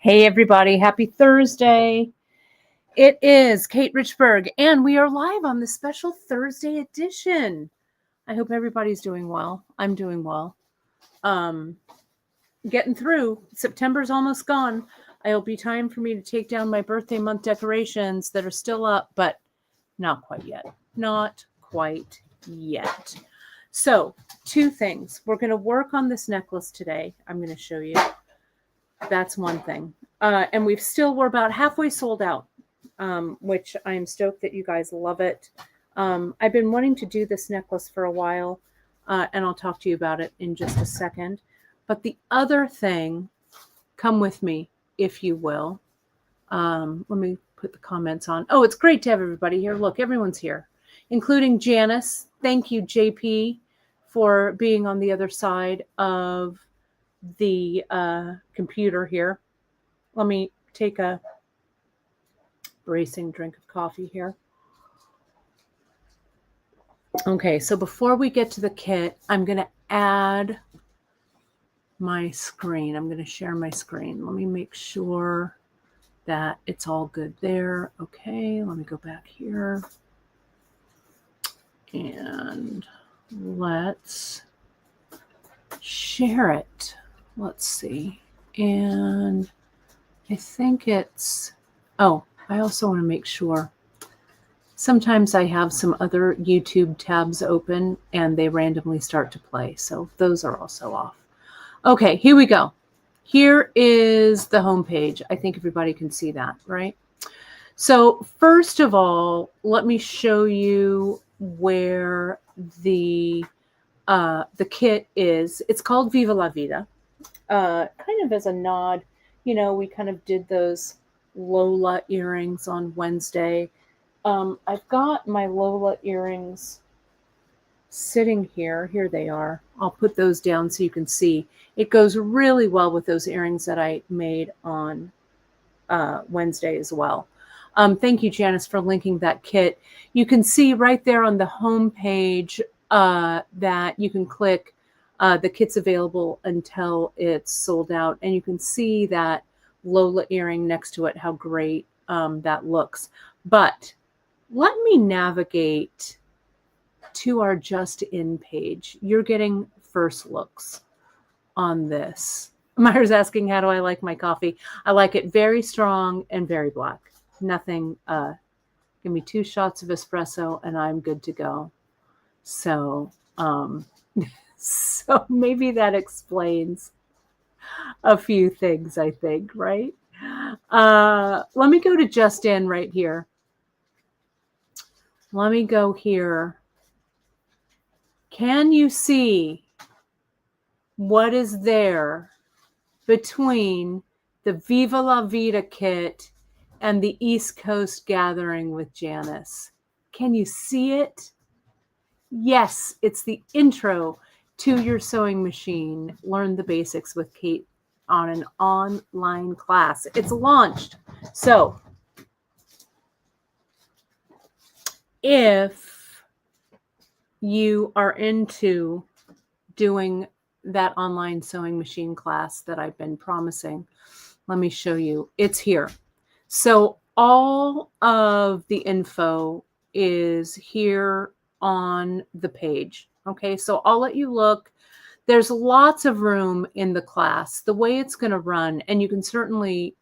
Hey, everybody. Happy Thursday. It is Kate Richburg, and we are live on the special Thursday edition. I hope everybody's doing well. I'm doing well. Getting through. September's almost gone. It'll be time for me to take down my birthday month decorations that are still up, but not quite yet. Not quite yet. So, two things. We're going to work on this necklace today. I'm going to show you. That's one thing. And we're about halfway sold out, which I'm stoked that you guys love it. I've been wanting to do this necklace for a while, and I'll talk to you about it in just a second. But the other thing, come with me, if you will. Let me put the comments on. Oh, it's great to have everybody here. Look, everyone's here, including Janice. Thank you, JP, for being on the other side of the computer here. Let me take a bracing drink of coffee here. Okay, so before we get to the kit, I'm going to add my screen. I'm going to share my screen. Let me make sure that it's all good there. Okay, let me go back here. And let's share it. Let's see. And I think it's, I also want to make sure. Sometimes I have some other YouTube tabs open and they randomly start to play. So those are also off. Okay, here we go. Here is the homepage. I think everybody can see that, right? So first of all, let me show you where the kit is. It's called Viva la Vida. Kind of as a nod, we kind of did those Lola earrings on Wednesday. I've got my Lola earrings sitting here. Here they are. I'll put those down so you can see. It goes really well with those earrings that I made on Wednesday as well. Thank you, Janice, for linking that kit. You can see right there on the home page that you can click the kit's available until it's sold out. And you can see that Lola earring next to it, how great that looks. But let me navigate to our Just In page. You're getting first looks on this. Myra's asking, how do I like my coffee? I like it very strong and very black. Nothing, give me 2 shots of espresso and I'm good to go. So, so maybe that explains a few things, I think, right? Let me go to Just In right here. Let me go here. Can you see what is there between the Viva la Vida kit and the East Coast gathering with Janice? Can you see it? Yes, it's the intro to your sewing machine. Learn the basics with Kate on an online class. It's launched. So if you are into doing that online sewing machine class that I've been promising, let me show you. It's here. So all of the info is here on the page. Okay, so I'll let you look. There's lots of room in the class. The way it's going to run, and you can certainly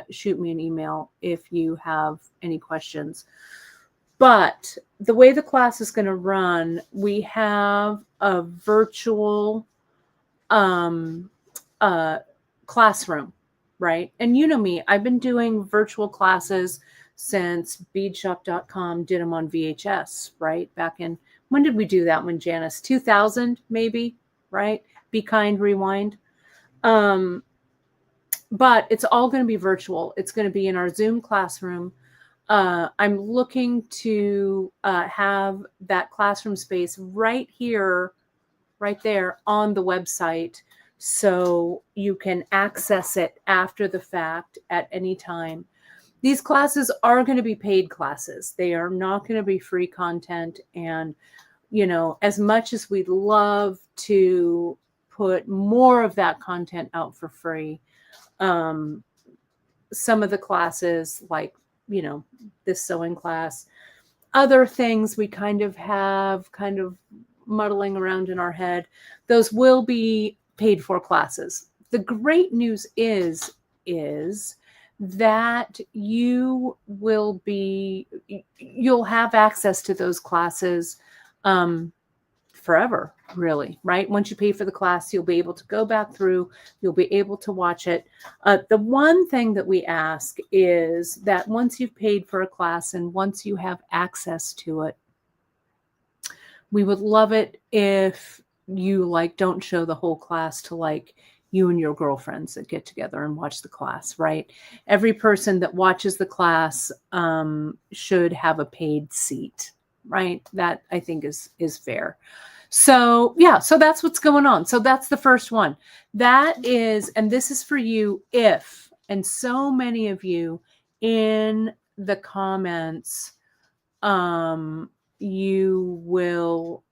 shoot me an email if you have any questions. But the way the class is going to run, we have a virtual classroom, right? And you know me, I've been doing virtual classes since beadshop.com did them on VHS, right? Back in, when did we do that one, Janice? 2000 maybe, right? Be Kind, Rewind. But it's all going to be virtual. It's going to be in our Zoom classroom. I'm looking to have that classroom space right here, right there on the website, so you can access it after the fact at any time. These classes are going to be paid classes. They are not going to be free content. And, as much as we'd love to put more of that content out for free, some of the classes, like, this sewing class, other things we kind of have kind of muddling around in our head, those will be paid for classes. The great news is that you'll have access to those classes forever, really, right? Once you pay for the class, you'll be able to go back through, you'll be able to watch it. The one thing that we ask is that once you've paid for a class and once you have access to it, we would love it if you don't show the whole class to you and your girlfriends that get together and watch the class, right? Every person that watches the class should have a paid seat, right? That I think is fair. So yeah, so that's what's going on. So that's the first one. That is, and this is for you if, and so many of you in the comments, you will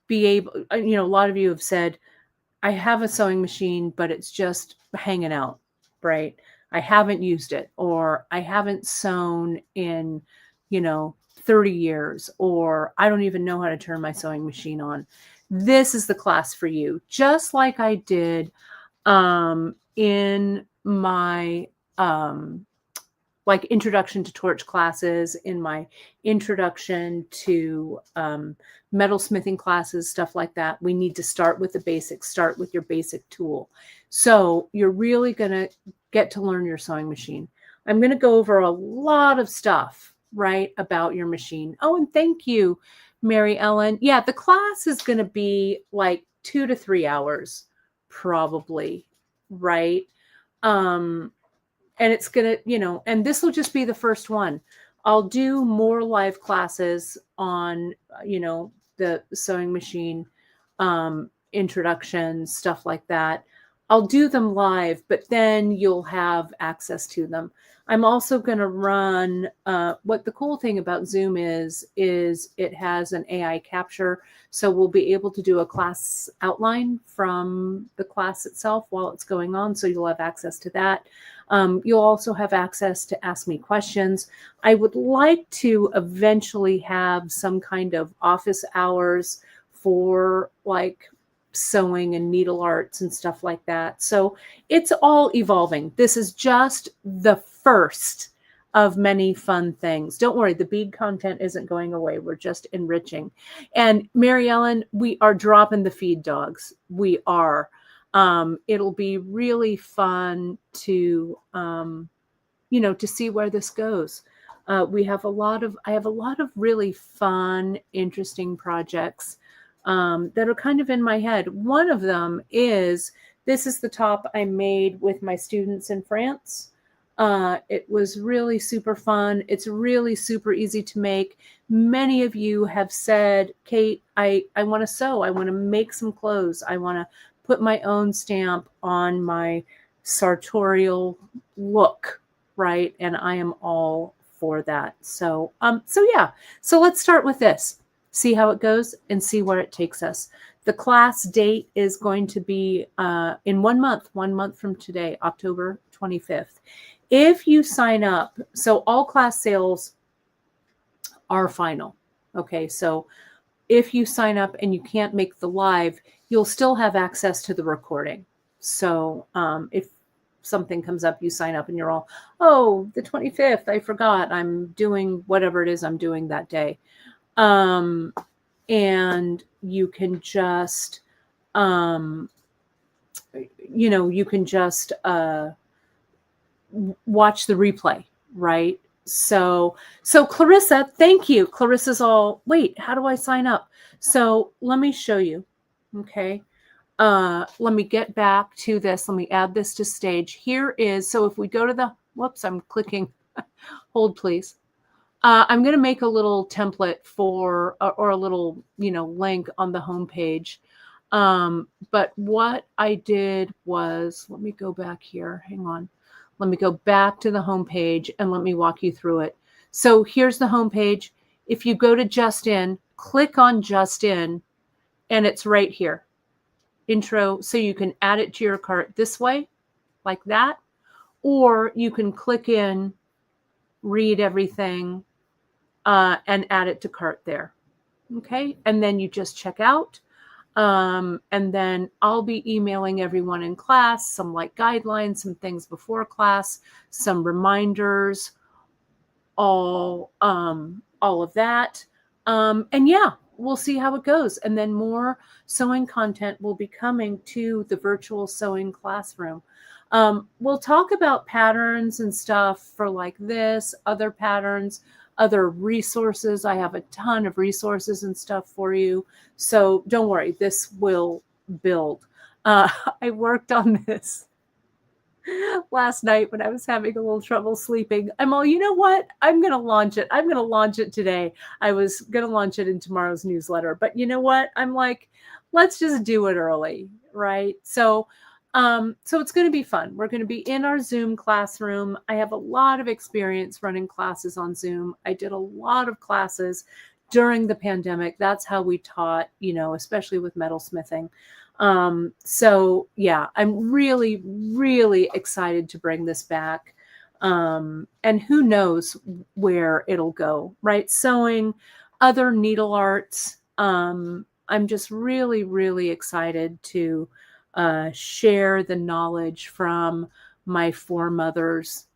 be able, a lot of you have said, I have a sewing machine, but it's just hanging out, right? I haven't used it, or I haven't sewn in, 30 years, or I don't even know how to turn my sewing machine on. This is the class for you. Just like I did in my introduction to torch classes, in my introduction to metalsmithing classes, stuff like that. We need to start with the basics, start with your basic tool. So you're really going to get to learn your sewing machine. I'm going to go over a lot of stuff, right, about your machine. Oh, and thank you, Mary Ellen. Yeah, the class is going to be 2 to 3 hours, probably, right? And it's going to, and this will just be the first one. I'll do more live classes on, the sewing machine, introduction, stuff like that. I'll do them live, but then you'll have access to them. I'm also going to run, what the cool thing about Zoom is it has an AI capture. So we'll be able to do a class outline from the class itself while it's going on. So you'll have access to that. You'll also have access to ask me questions. I would like to eventually have some kind of office hours for sewing and needle arts and stuff like that. So it's all evolving. This is just the first of many fun things. Don't worry, the bead content isn't going away. We're just enriching. And Mary Ellen, we are dropping the feed dogs. We are. It'll be really fun to, to see where this goes. I have a lot of really fun, interesting projects that are kind of in my head. One of them is, this is the top I made with my students in France. It was really super fun. It's really super easy to make. Many of you have said, Kate, I want to sew. I want to make some clothes. I want to put my own stamp on my sartorial look, right? And I am all for that. So yeah. So let's start with this. See how it goes and see where it takes us. The class date is going to be in 1 month from today, October 25th. If you sign up, so all class sales are final. Okay, so if you sign up and you can't make the live, you'll still have access to the recording. So if something comes up, you sign up and you're all, oh, the 25th, I forgot, I'm doing whatever it is I'm doing that day. And you can just, you can just watch the replay, right? So Clarissa, thank you. Clarissa's all, wait, how do I sign up? So let me show you. Okay. Let me get back to this. Let me add this to stage. Here is, so if we go to the, whoops, I'm clicking, hold please. I'm going to make a little template for, or a little, link on the homepage. But what I did was, let me go back here. Hang on. Let me go back to the homepage and let me walk you through it. So here's the homepage. If you go to Just In, click on Just In, and it's right here. Intro, so you can add it to your cart this way, like that, or you can click in, read everything, and add it to cart there. Okay. And then you just check out. And then I'll be emailing everyone in class some like guidelines, some things before class, some reminders, all of that. And yeah, we'll see how it goes. And then more sewing content will be coming to the virtual sewing classroom. We'll talk about patterns and stuff for like this, other patterns, other resources. I have a ton of resources and stuff for you. So don't worry, this will build. I worked on this last night when I was having a little trouble sleeping. I'm all, you know what? I'm going to launch it. I'm going to launch it today. I was going to launch it in tomorrow's newsletter, but you know what? I'm like, let's just do it early, right? So it's going to be fun. We're going to be in our Zoom classroom. I have a lot of experience running classes on Zoom. I did a lot of classes during the pandemic. That's how we taught, especially with metalsmithing. So yeah, I'm really, really excited to bring this back. And who knows where it'll go, right? Sewing, other needle arts. I'm just really, really excited to share the knowledge from my foremothers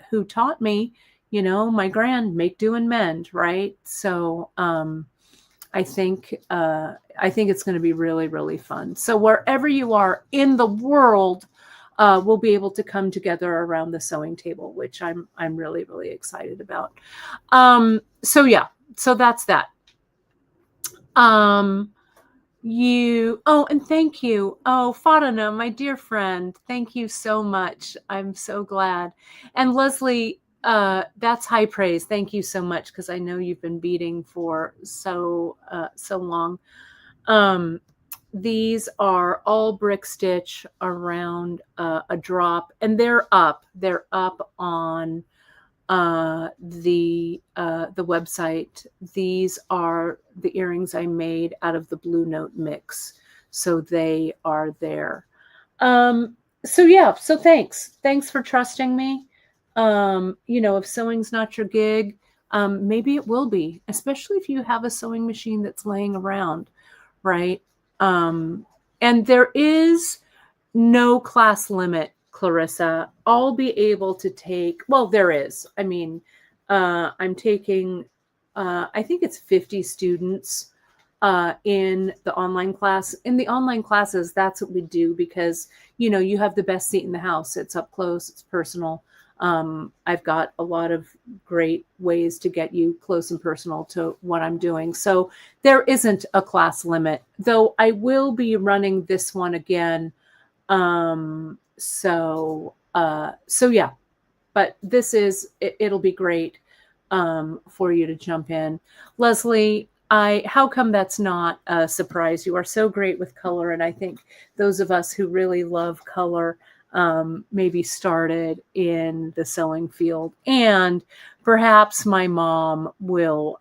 who taught me, my make, do, and mend, right? So I think it's going to be really, really fun. So wherever you are in the world, we'll be able to come together around the sewing table, which I'm really, really excited about. So yeah, so that's that. And thank you. Oh, Fatima, my dear friend, thank you so much. I'm so glad. And Leslie, that's high praise. Thank you so much, because I know you've been beading for so long. These are all brick stitch around a drop, and they're up on the website. These are the earrings I made out of the Blue Note mix, so they are there. So yeah, so thanks for trusting me. If sewing's not your gig, maybe it will be, especially if you have a sewing machine that's laying around, right? And there is no class limit, Clarissa. I'll be able to take, well, there is. I mean, I'm taking, I think it's 50 students in the online class. In the online classes, that's what we do, because, you have the best seat in the house. It's up close, it's personal. I've got a lot of great ways to get you close and personal to what I'm doing. So there isn't a class limit, though I will be running this one again. So yeah, but it'll be great, for you to jump in. Leslie, how come that's not a surprise? You are so great with color. And I think those of us who really love color, maybe started in the sewing field, and perhaps my mom will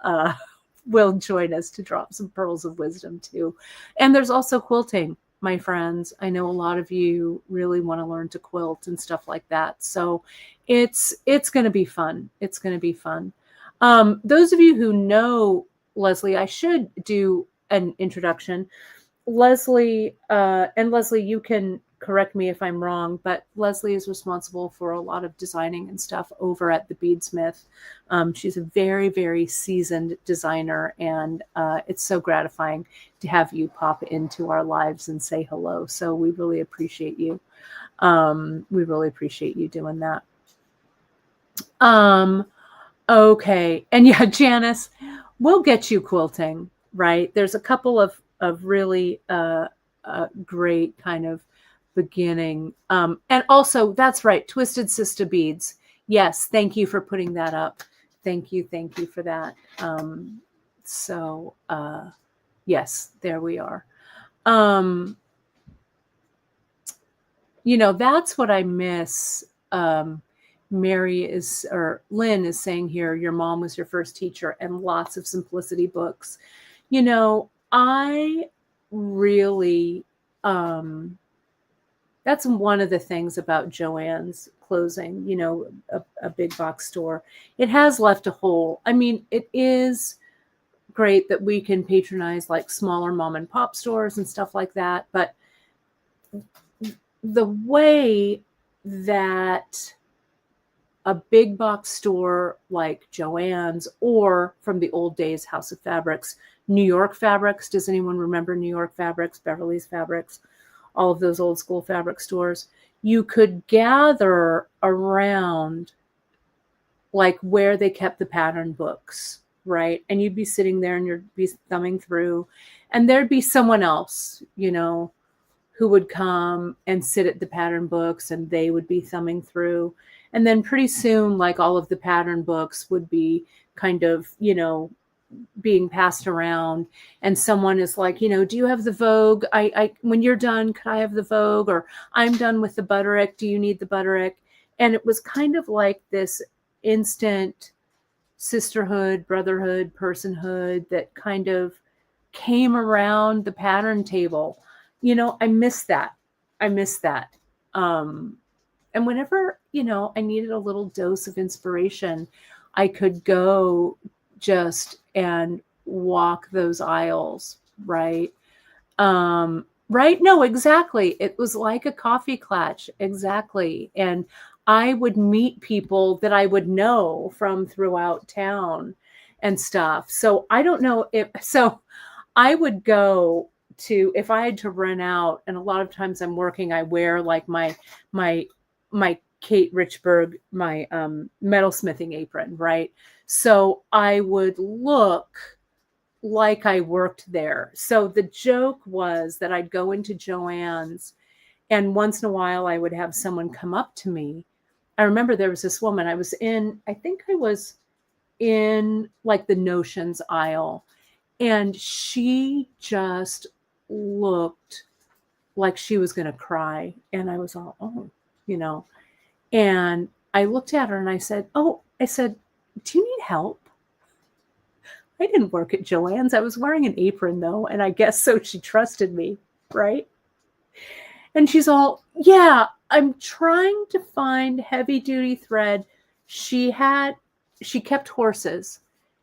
join us to drop some pearls of wisdom too. And there's also quilting, my friends. I know a lot of you really want to learn to quilt and stuff like that. So it's going to be fun. It's going to be fun. Those of you who know Leslie, I should do an introduction. Leslie, and Leslie, you can correct me if I'm wrong, but Leslie is responsible for a lot of designing and stuff over at the Beadsmith. She's a very, very seasoned designer, and it's so gratifying to have you pop into our lives and say hello. So we really appreciate you. We really appreciate you doing that. Okay. And yeah, Janice, we'll get you quilting, right? There's a couple of really great kind of beginning. And also, that's right, Twisted Sister Beads. Yes, thank you for putting that up. Thank you for that. Yes, there we are. That's what I miss. Lynn is saying here, your mom was your first teacher, and lots of simplicity books. I really, That's one of the things about Joann's closing, a big box store. It has left a hole. I mean, it is great that we can patronize like smaller mom and pop stores and stuff like that. But the way that a big box store like Joann's, or from the old days, House of Fabrics, New York Fabrics. Does anyone remember New York Fabrics, Beverly's Fabrics, all of those old school fabric stores? You could gather around like where they kept the pattern books, right? And you'd be sitting there and you'd be thumbing through, and there'd be someone else, who would come and sit at the pattern books, and they would be thumbing through. And then pretty soon, like all of the pattern books would be kind of, being passed around, and someone is like, do you have the Vogue? I when you're done, could I have the Vogue? Or I'm done with the Butterick. Do you need the Butterick? And it was kind of like this instant sisterhood, brotherhood, personhood that kind of came around the pattern table. I miss that. I miss that. And whenever, I needed a little dose of inspiration, I could go just and walk those aisles, right? Right? No, exactly. It was like a coffee clutch. Exactly. And I would meet people that I would know from throughout town and stuff. So I don't know so I would go to, if I had to run out, and a lot of times I'm working, I wear like my Kate Richburg, my metalsmithing apron, right? So I would look like I worked there. So the joke was that I'd go into Joann's, and once in a while I would have someone come up to me. I remember there was this woman, I think I was in like the notions aisle, and she just looked like she was going to cry. And I was all, and I looked at her and I said, do you need help? I didn't work at Joann's. I was wearing an apron though. And I guess so she trusted me, right? And she's all, yeah, I'm trying to find heavy duty thread. She kept horses,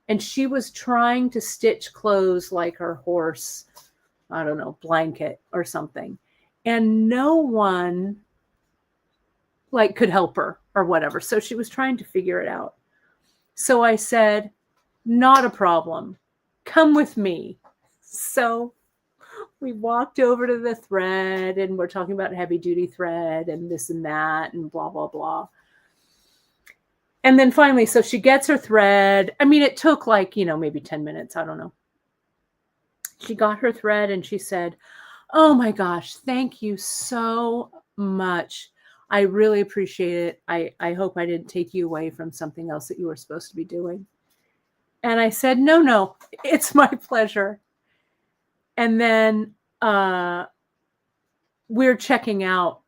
and she was trying to stitch clothes like her horse, I don't know, blanket or something. And no one like could help her or whatever. So she was trying to figure it out. So I said, not a problem. Come with me. So we walked over to the thread, and we're talking about heavy duty thread and this and that and blah, blah, blah. And then finally, so she gets her thread. I mean, it took like, maybe 10 minutes. I don't know. She got her thread and she said, oh my gosh, thank you so much. I really appreciate it. I hope I didn't take you away from something else that you were supposed to be doing. And I said, no, it's my pleasure. And then we're checking out.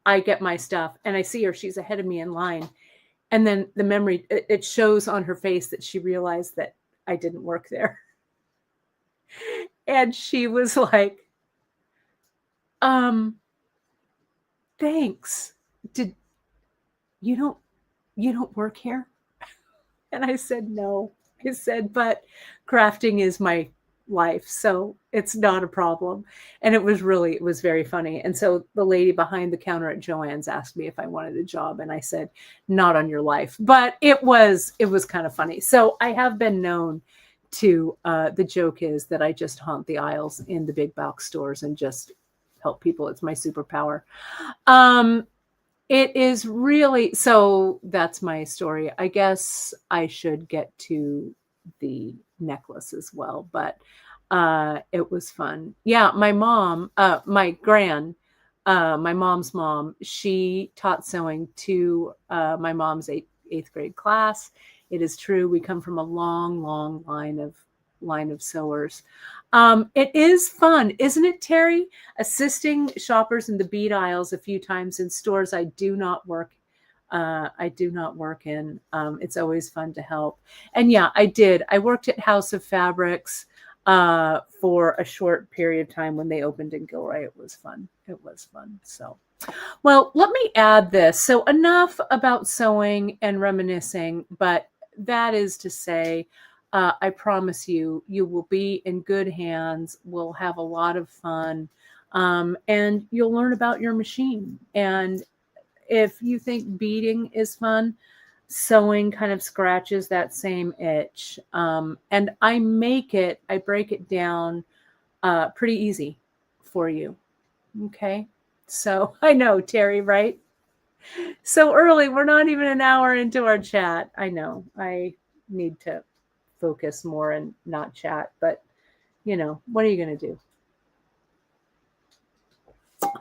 I get my stuff and I see her. She's ahead of me in line. And then the memory, it shows on her face that she realized that I didn't work there. And she was like, thanks. Did you don't work here? And I said, no. I said, but crafting is my life, so it's not a problem. And it was very funny. And so the lady behind the counter at Joann's asked me if I wanted a job, and I said, not on your life. But it was kind of funny. So I have been known to, the joke is that I just haunt the aisles in the big box stores and just help people. It's my superpower. It is really, so that's my story. I guess I should get to the necklace as well, but it was fun. Yeah, my mom, my mom's mom, she taught sewing to my mom's eighth grade class. It is true. We come from a long, long line of sewers. It is fun, isn't it, Terry? Assisting shoppers in the bead aisles a few times in stores I do not work in. It's always fun to help. And yeah, I did. I worked at House of Fabrics. for a short period of time when they opened in Gilroy. It was fun. It was fun. So, well, let me add this. So enough about sewing and reminiscing, but that is to say, I promise you, you will be in good hands. We'll have a lot of fun. And you'll learn about your machine. And if you think beading is fun, sewing kind of scratches that same itch. And I break it down pretty easy for you. Okay. So I know, Terry, right? So early. We're not even an hour into our chat. I know. I need to focus more and not chat, but what are you going to do?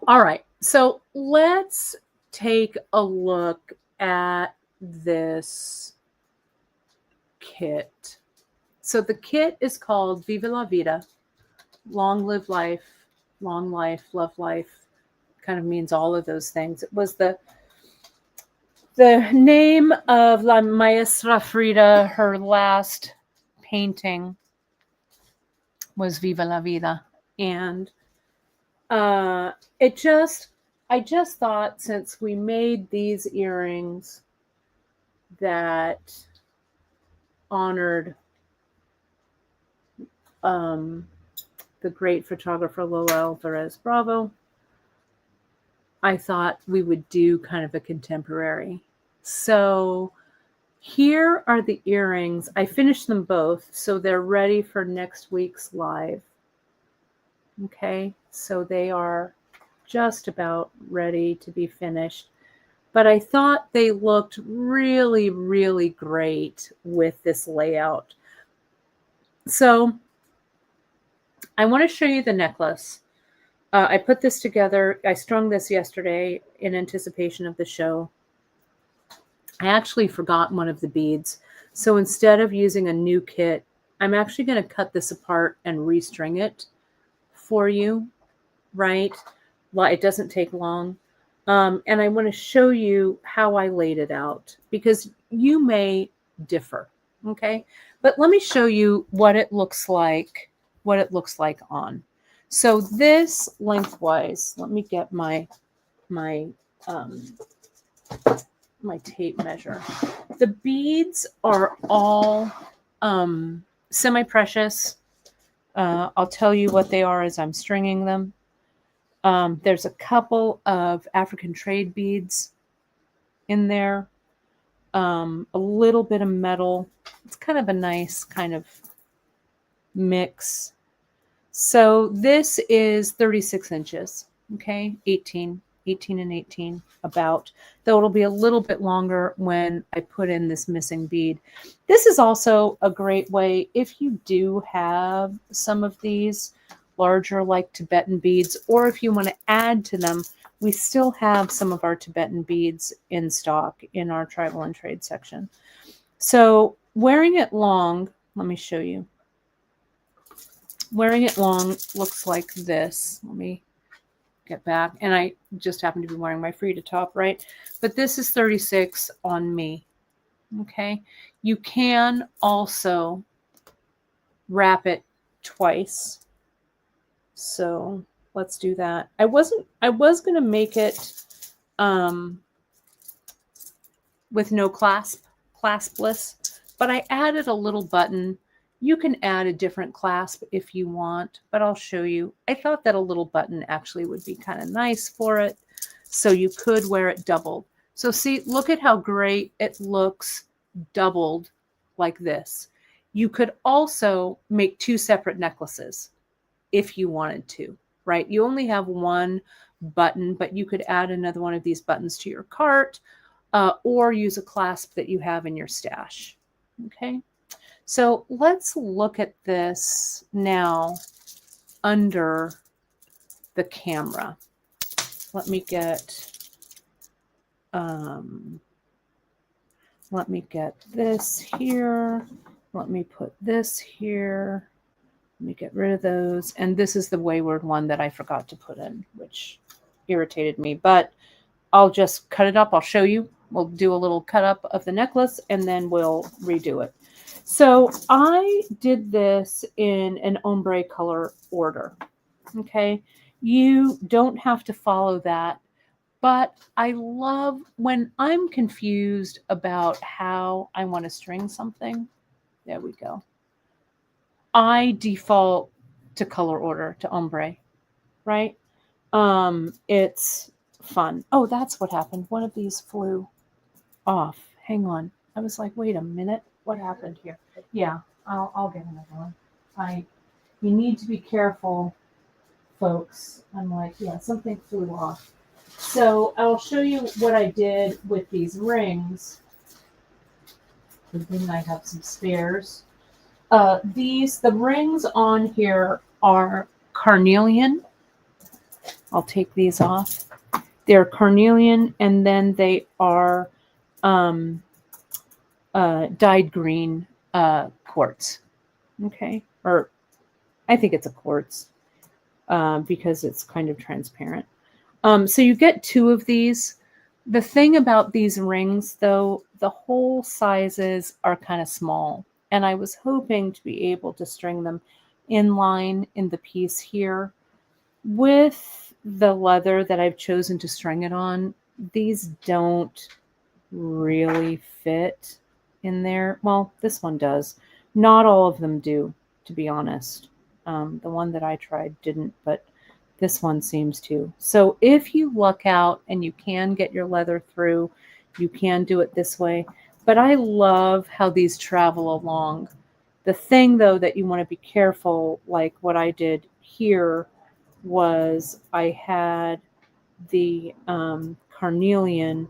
All right. So let's take a look at this kit. So the kit is called Viva la Vida. Long live life, long life, love life. Kind of means all of those things. It was the name of La Maestra Frida. Her last painting was Viva la Vida. And I just thought, since we made these earrings that honored the great photographer Lola Alvarez Bravo, I thought we would do kind of a contemporary. So here are the earrings. I finished them both, so they're ready for next week's live. Okay, so they are just about ready to be finished. But I thought they looked really, really great with this layout. So I want to show you the necklace. I put this together. I strung this yesterday in anticipation of the show. I actually forgot one of the beads. So instead of using a new kit, I'm actually going to cut this apart and restring it for you, right? It doesn't take long. And I want to show you how I laid it out, because you may differ. Okay. But let me show you what it looks like on. So this lengthwise, let me get my tape measure. The beads are all semi-precious. I'll tell you what they are as I'm stringing them. There's a couple of African trade beads in there. A little bit of metal. It's kind of a nice kind of mix. So this is 36 inches, okay? 18 and 18 about, though it'll be a little bit longer when I put in this missing bead. This is also a great way, if you do have some of these larger like Tibetan beads, or if you want to add to them, we still have some of our Tibetan beads in stock in our tribal and trade section. So wearing it long, let me show you. Wearing it long looks like this. Let me get back. And I just happen to be wearing my Frida top, right? But this is 36 on me. Okay. You can also wrap it twice. So let's do that. I was going to make it with no claspless, but I added a little button. You can add a different clasp if you want, but I'll show you. I thought that a little button actually would be kind of nice for it, so you could wear it doubled. So see, look at how great it looks doubled like this. You could also make two separate necklaces if you wanted to, right? You only have one button, but you could add another one of these buttons to your cart, or use a clasp that you have in your stash, okay? So let's look at this now under the camera. Let me get this here. Let me put this here. Let me get rid of those. And this is the wayward one that I forgot to put in, which irritated me. But I'll just cut it up. I'll show you. We'll do a little cut up of the necklace, and then we'll redo it. So I did this in an ombre color order. Okay. You don't have to follow that, but I love when I'm confused about how I want to string something. There we go. I default to color order, to ombre, right? It's fun. Oh, that's what happened. One of these flew off. Hang on. I was like, wait a minute. What happened here? Yeah, I'll get another one. You need to be careful, folks. I'm like, yeah, something flew off. So I'll show you what I did with these rings. Good thing I have some spares. The rings on here are carnelian. I'll take these off. They're carnelian, and then they are um, dyed green quartz. Okay, or I think it's a quartz because it's kind of transparent. So you get two of these. The thing about these rings, though, the hole sizes are kind of small, and I was hoping to be able to string them in line in the piece here. With the leather that I've chosen to string it on, these don't really fit in there. Well, this one does. Not all of them do, to be honest. The one that I tried didn't, but this one seems to. So if you luck out and you can get your leather through, you can do it this way. But I love how these travel along. The thing, though, that you want to be careful, like what I did here, was I had the carnelian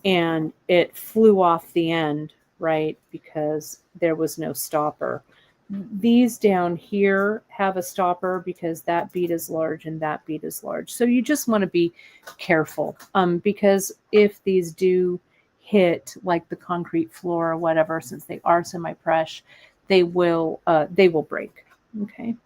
and it flew off the end, right? Because there was no stopper. These down here have a stopper because that bead is large and that bead is large. So you just want to be careful because if these do hit like the concrete floor or whatever, since they are semi-fresh, they will break. Okay.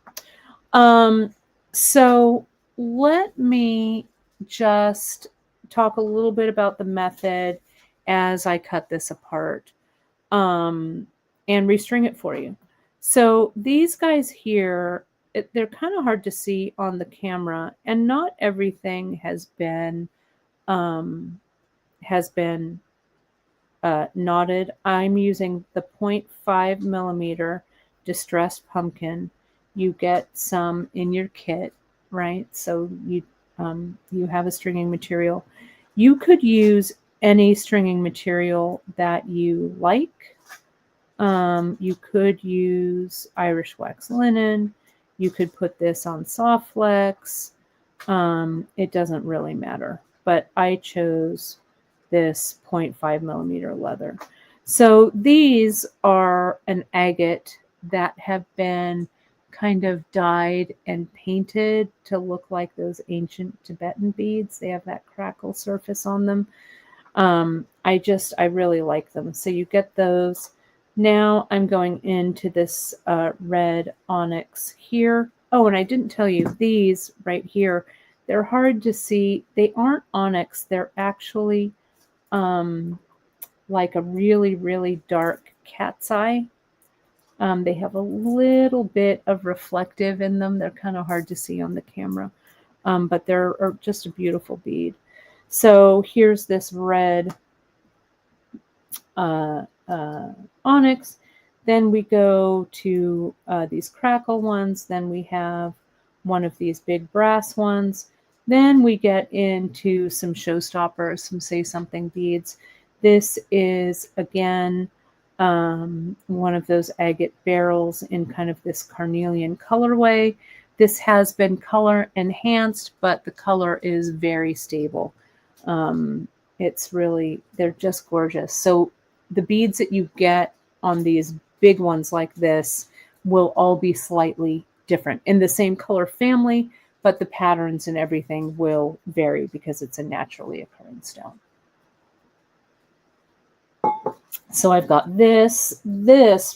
So let me just talk a little bit about the method as I cut this apart and restring it for you. So these guys here, they're kind of hard to see on the camera, and not everything has been knotted. I'm using the 0.5 millimeter distressed pumpkin. You get some in your kit, right? So you have a stringing material. You could use any stringing material that you like. You could use Irish wax linen. You could put this on soft flex. It doesn't really matter, but I chose this 0.5 millimeter leather. So these are an agate that have been kind of dyed and painted to look like those ancient Tibetan beads. They have that crackle surface on them. I really like them. So you get those. Now I'm going into this red onyx here. Oh, and I didn't tell you, these right here, they're hard to see. They aren't onyx. They're actually like a really, really dark cat's eye. They have a little bit of reflective in them. They're kind of hard to see on the camera, but they're just a beautiful bead. So here's this red onyx. Then we go to these crackle ones. Then we have one of these big brass ones. Then we get into some showstoppers, some say something beads. This is, again, one of those agate barrels in kind of this carnelian colorway. This has been color enhanced, but the color is very stable. They're just gorgeous. So the beads that you get on these big ones like this will all be slightly different in the same color family, but the patterns and everything will vary because it's a naturally occurring stone. So I've got this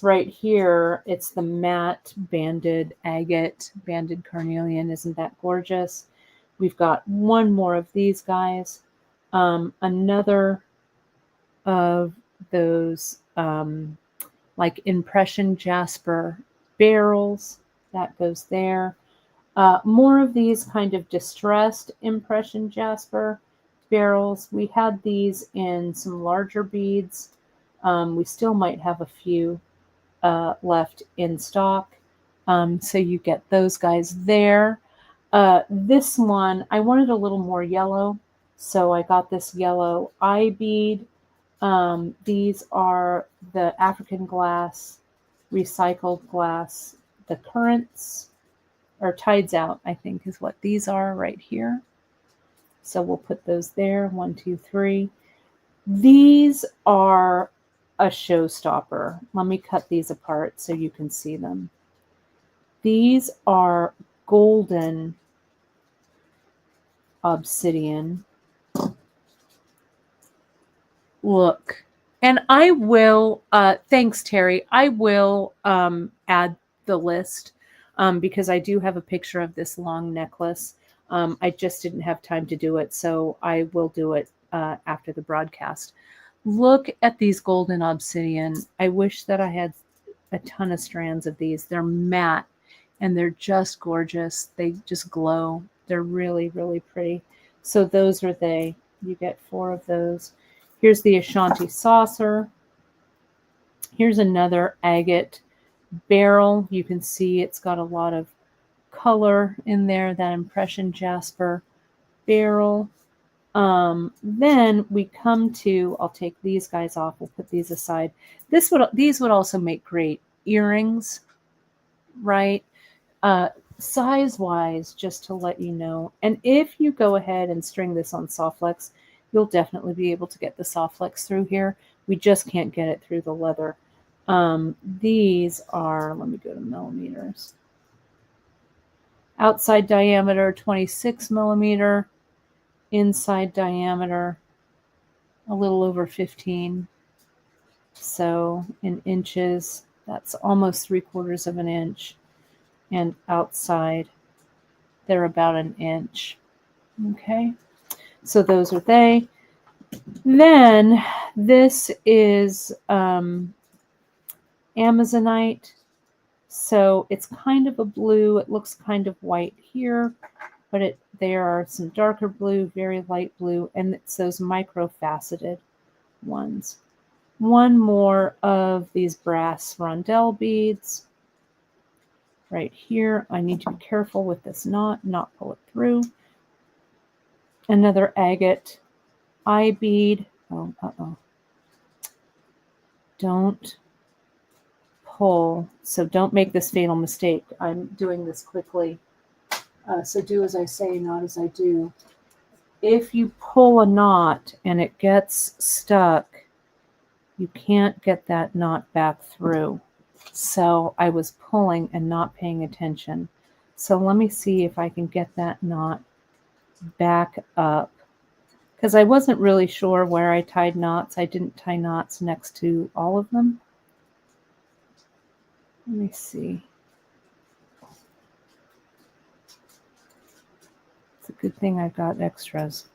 right here. It's the matte banded agate, banded carnelian. Isn't that gorgeous? We've got one more of these guys. Another of those like impression jasper barrels. That goes there. More of these kind of distressed impression jasper barrels. We had these in some larger beads. We still might have a few left in stock. So you get those guys there. This one, I wanted a little more yellow, so I got this yellow eye bead. These are the African glass, recycled glass, the currents, or tides out, I think is what these are right here. So we'll put those there, 1, 2, 3. These are a showstopper. Let me cut these apart so you can see them. These are golden obsidian. Look, and I will, thanks, Terry. I will add the list because I do have a picture of this long necklace. I just didn't have time to do it, so I will do it after the broadcast. Look at these golden obsidian. I wish that I had a ton of strands of these. They're matte and they're just gorgeous. They just glow. They're really, really pretty. So those are they. You get 4 of those. Here's the Ashanti saucer. Here's another agate barrel. You can see it's got a lot of color in there, that impression jasper barrel. Then we come to, I'll take these guys off. We'll put these aside. These would also make great earrings, right? Size-wise, just to let you know. And if you go ahead and string this on soft flex, you'll definitely be able to get the soft flex through here. We just can't get it through the leather. These are, let me go to millimeters. Outside diameter, 26 millimeter. Inside diameter, a little over 15. So in inches, that's almost 3/4 of an inch. And outside, they're about an inch. Okay, so those are they. Then this is Amazonite. So it's kind of a blue. It looks kind of white here, but there are some darker blue, very light blue, and it's those micro-faceted ones. One more of these brass rondelle beads. Right here, I need to be careful with this knot, not pull it through. Another agate eye bead. Oh, don't pull. So don't make this fatal mistake. I'm doing this quickly. So do as I say, not as I do. If you pull a knot and it gets stuck, you can't get that knot back through. So I was pulling and not paying attention. So let me see if I can get that knot back up. Because I wasn't really sure where I tied knots. I didn't tie knots next to all of them. Let me see. It's a good thing I've got extras.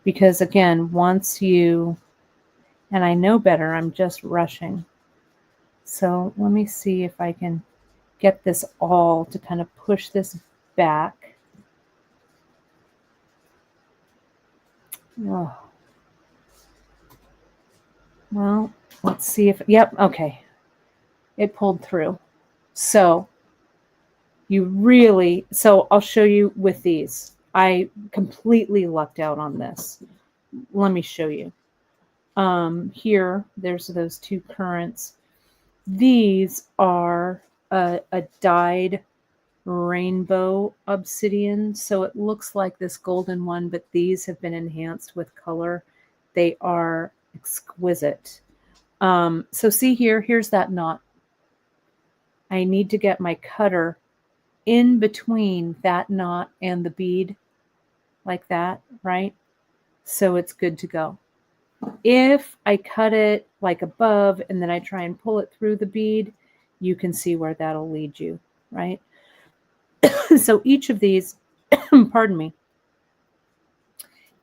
Because again, once you, and I know better, I'm just rushing. So let me see if I can get this all to kind of push this back. Oh. Well, let's see if, yep, okay. It pulled through. So you really, so I'll show you with these. I completely lucked out on this. Let me show you. Here, there's those 2 currents. These are a dyed rainbow obsidian. So it looks like this golden one, but these have been enhanced with color. They are exquisite. So see here, here's that knot. I need to get my cutter in between that knot and the bead like that, right? So it's good to go. If I cut it like above and then I try and pull it through the bead, you can see where that'll lead you, right? So each of these, pardon me,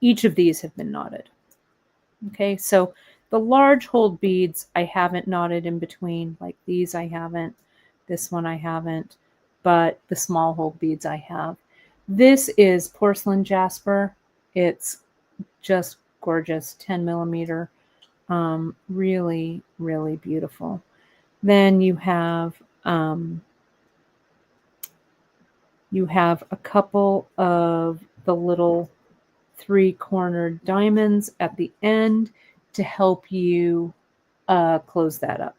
each of these have been knotted. Okay, so The large hold beads I haven't knotted in between, like these I haven't, this one I haven't, but the small hold beads I have. This is porcelain jasper. It's just gorgeous, 10 millimeter. Really, really beautiful. Then you have a couple of the little 3-cornered diamonds at the end to help you close that up,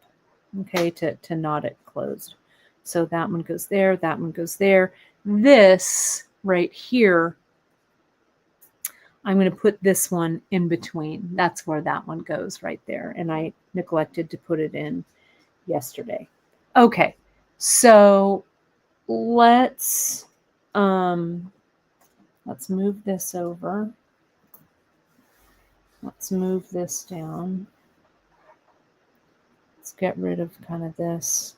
okay, to knot it closed. So that one goes there, that one goes there. This right here, I'm going to put this one in between. That's where that one goes right there. And I neglected to put it in yesterday. Okay, so let's move this over. Let's move this down. Let's get rid of kind of this.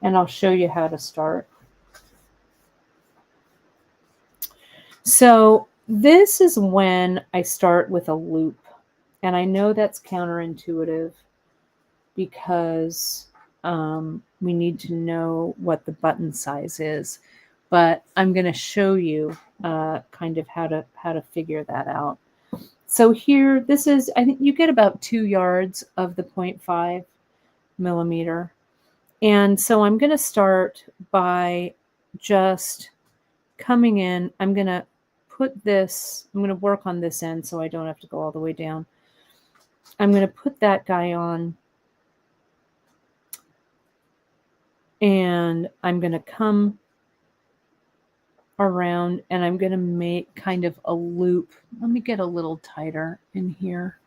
And I'll show you how to start. So this is when I start with a loop. And I know that's counterintuitive because we need to know what the button size is. But I'm going to show you kind of how to figure that out. So here, this is, I think you get about 2 yards of the 0.5 millimeter. And so I'm going to start by just coming in. I'm going to put this, I'm going to work on this end so I don't have to go all the way down. I'm going to put that guy on. And I'm going to come around and I'm going to make kind of a loop. Let me get a little tighter in here.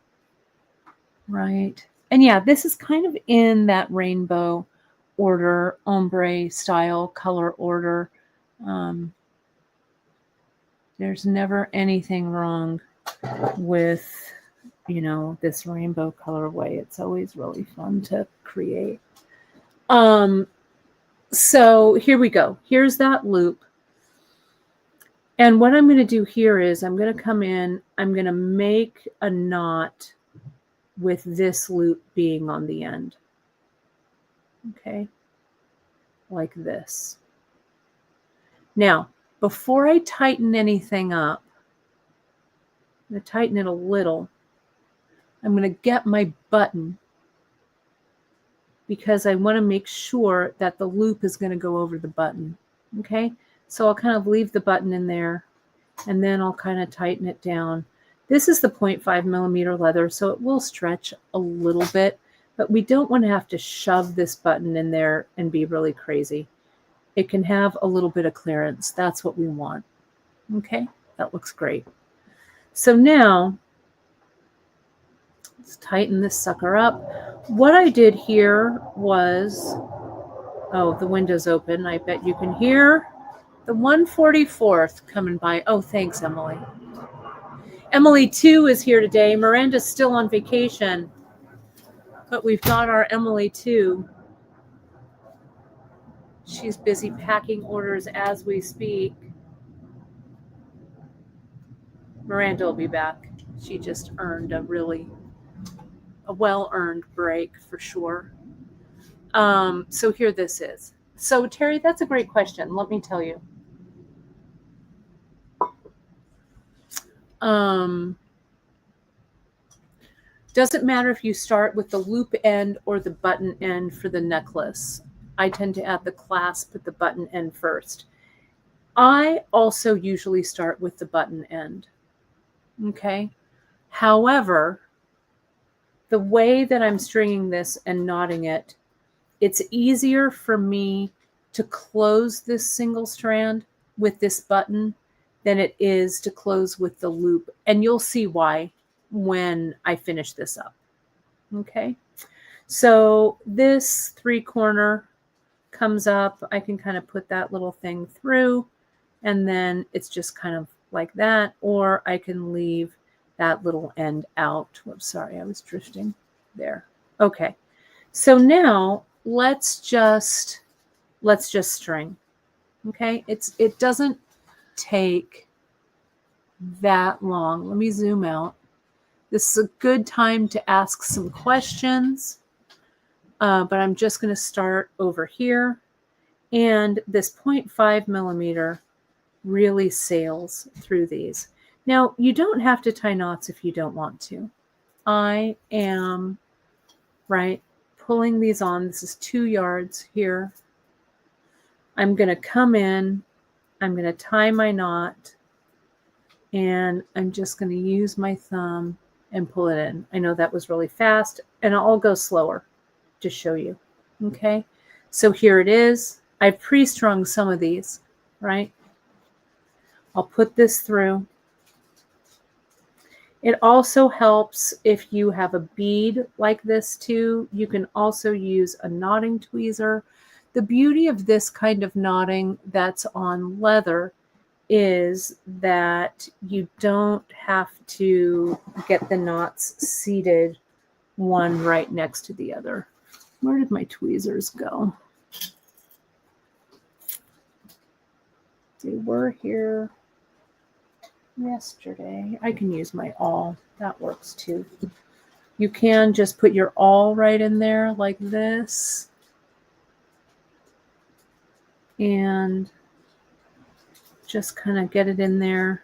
Right. And yeah, this is kind of in that rainbow order, ombre style color order. There's never anything wrong with, you know, this rainbow colorway. It's always really fun to create. So here we go. Here's that loop. And what I'm going to do here is I'm going to come in, I'm going to make a knot with this loop being on the end. Okay, like this. Now, before I tighten anything up, I'm going to tighten it a little. I'm going to get my button because I want to make sure that the loop is going to go over the button. Okay, so I'll kind of leave the button in there and then I'll kind of tighten it down. This is the 0.5 millimeter leather, so it will stretch a little bit, but we don't want to have to shove this button in there and be really crazy. It can have a little bit of clearance. That's what we want. Okay, that looks great. So now, let's tighten this sucker up. What I did here was, oh, the window's open. I bet you can hear the 144th coming by. Oh, thanks, Emily. Emily 2 is here today. Miranda's still on vacation, but we've got our Emily 2. She's busy packing orders as we speak. Miranda will be back. She just earned a well-earned break for sure. So here this is. So Terry, that's a great question. Let me tell you. Doesn't matter if you start with the loop end or the button end for the necklace. I tend to add the clasp at the button end first. I also usually start with the button end. Okay. However, the way that I'm stringing this and knotting it, it's easier for me to close this single strand with this button than it is to close with the loop. And you'll see why when I finish this up. Okay. So this 3-corner comes up. I can kind of put that little thing through and then it's just kind of like that. Or I can leave that little end out. Whoops, sorry, I was drifting there. Okay. So now let's just string. Okay. It doesn't take that long. Let me zoom out This is a good time to ask some questions, but I'm just going to start over here. And this 0.5 millimeter really sails through these. Now, you don't have to tie knots if you don't want to. I am, pulling these on. This is 2 yards here. I'm going to come in, I'm going to tie my knot, and I'm just going to use my thumb and pull it in. I know that was really fast, and I'll go slower to show you. Okay, so here it is. I've pre-strung some of these, right? I'll put this through. It also helps if you have a bead like this too. You can also use a knotting tweezer. The beauty of this kind of knotting that's on leather is that you don't have to get the knots seated one right next to the other. Where did my tweezers go? They were here yesterday. I can use my awl. That works too. You can just put your awl right in there like this. And just kind of get it in there.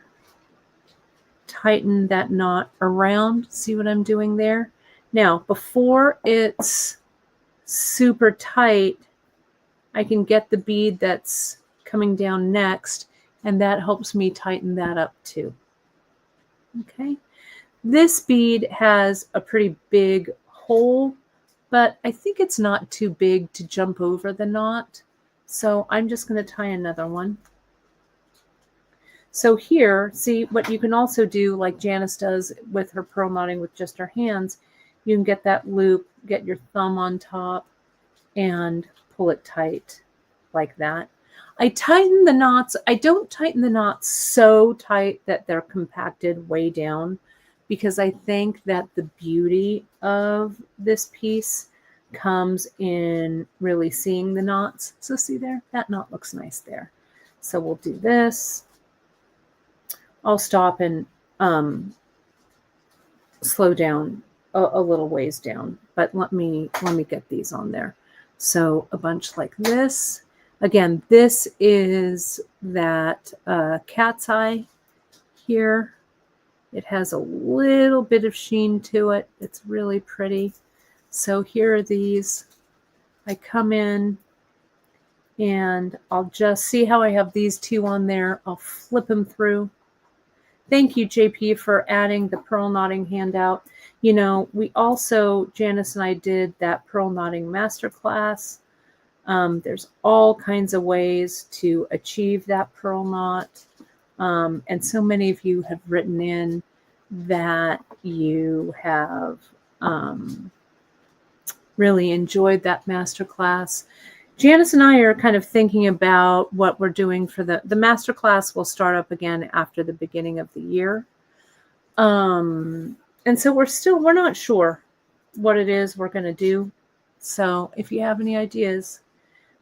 Tighten that knot around. See what I'm doing there? Now, before it's super tight, I can get the bead that's coming down next, and that helps me tighten that up too. Okay. This bead has a pretty big hole, but I think it's not too big to jump over the knot. So I'm just going to tie another one. So here, see what you can also do, like Janice does with her pearl knotting with just her hands, you can get that loop, get your thumb on top, and pull it tight like that. I tighten the knots. I don't tighten the knots so tight that they're compacted way down, because I think that the beauty of this piece comes in really seeing the knots. So see there, that knot looks nice there. So we'll do this. I'll stop and slow down a little ways down, but let me get these on there. So a bunch like this. Again, this is that cat's eye here. It has a little bit of sheen to it. It's really pretty. So here are these. I come in and I'll just see how I have these two on there. I'll flip them through. Thank you, JP, for adding the pearl knotting handout. You know, we also, Janice and I did that pearl knotting masterclass. There's all kinds of ways to achieve that pearl knot. And so many of you have written in that you have really enjoyed that masterclass. Janice and I are kind of thinking about what we're doing for the masterclass. Will start up again after the beginning of the year. And so we're not sure what it is we're going to do. So if you have any ideas,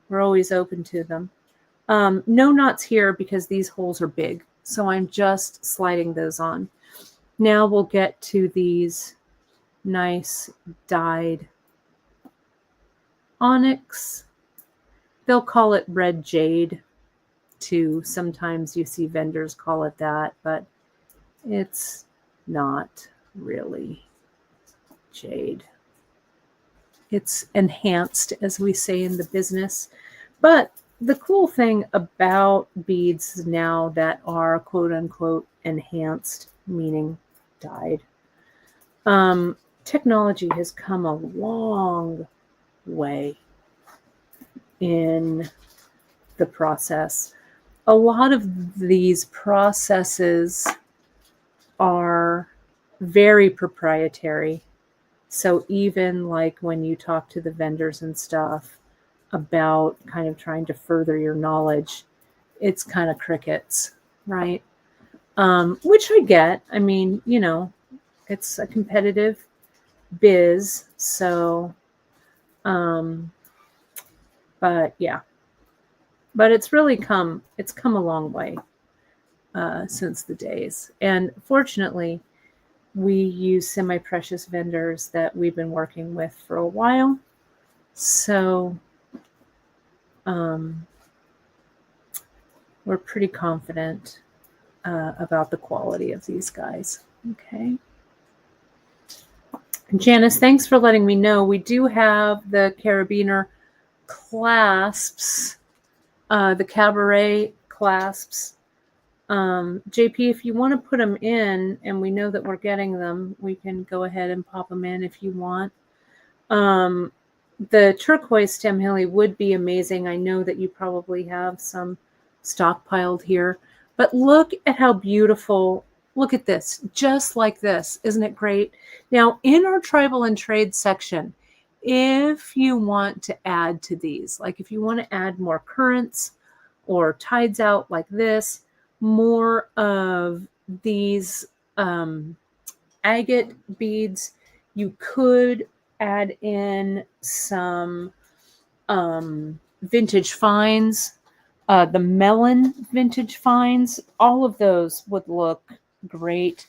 we're always open to them. No knots here because these holes are big. So I'm just sliding those on. Now we'll get to these nice dyed onyx. They'll call it red jade too. Sometimes you see vendors call it that, but it's not really jade. It's enhanced, as we say in the business. But the cool thing about beads now that are quote unquote enhanced, meaning dyed, technology has come a long way in the process. A lot of these processes are very proprietary. So even like when you talk to the vendors and stuff about kind of trying to further your knowledge, it's kind of crickets, right? Which I get. I mean, you know, it's a competitive biz. So, but yeah, but it's come a long way since the days. And fortunately, we use semi-precious vendors that we've been working with for a while. So we're pretty confident about the quality of these guys. Okay. Janice, thanks for letting me know. We do have the carabiner clasps, the cabaret clasps. JP, if you want to put them in and we know that we're getting them, we can go ahead and pop them in if you want. The turquoise stem hilly would be amazing. I know that you probably have some stockpiled here, but look at how beautiful. Look at this, just like this. Isn't it great? Now, in our tribal and trade section, if you want to add to these, like if you want to add more currants or tides out like this, more of these agate beads, you could add in some vintage finds, the melon vintage finds. All of those would look great.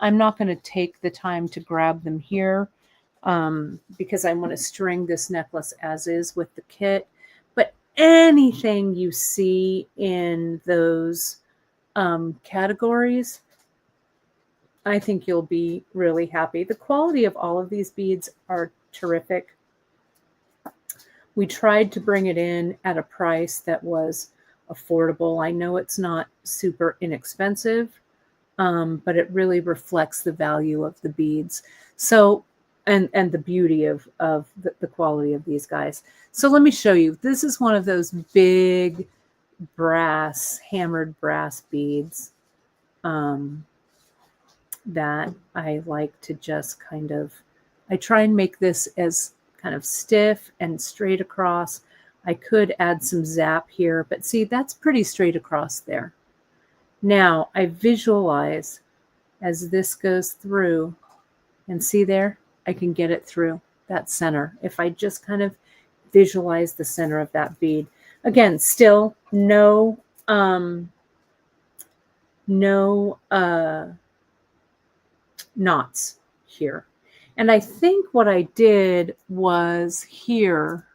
I'm not going to take the time to grab them here because I want to string this necklace as is with the kit. But anything you see in those categories, I think you'll be really happy. The quality of all of these beads are terrific. We tried to bring it in at a price that was affordable. I know it's not super inexpensive, but it really reflects the value of the beads. So, and the beauty of the quality of these guys. So let me show you. This is one of those big brass, hammered brass beads that I like to just kind of, I try and make this as kind of stiff and straight across. I could add some zap here, but see, that's pretty straight across there. Now I visualize as this goes through, and see there, I can get it through that center. If I just kind of visualize the center of that bead. Again, still no knots here. And I think what I did was here,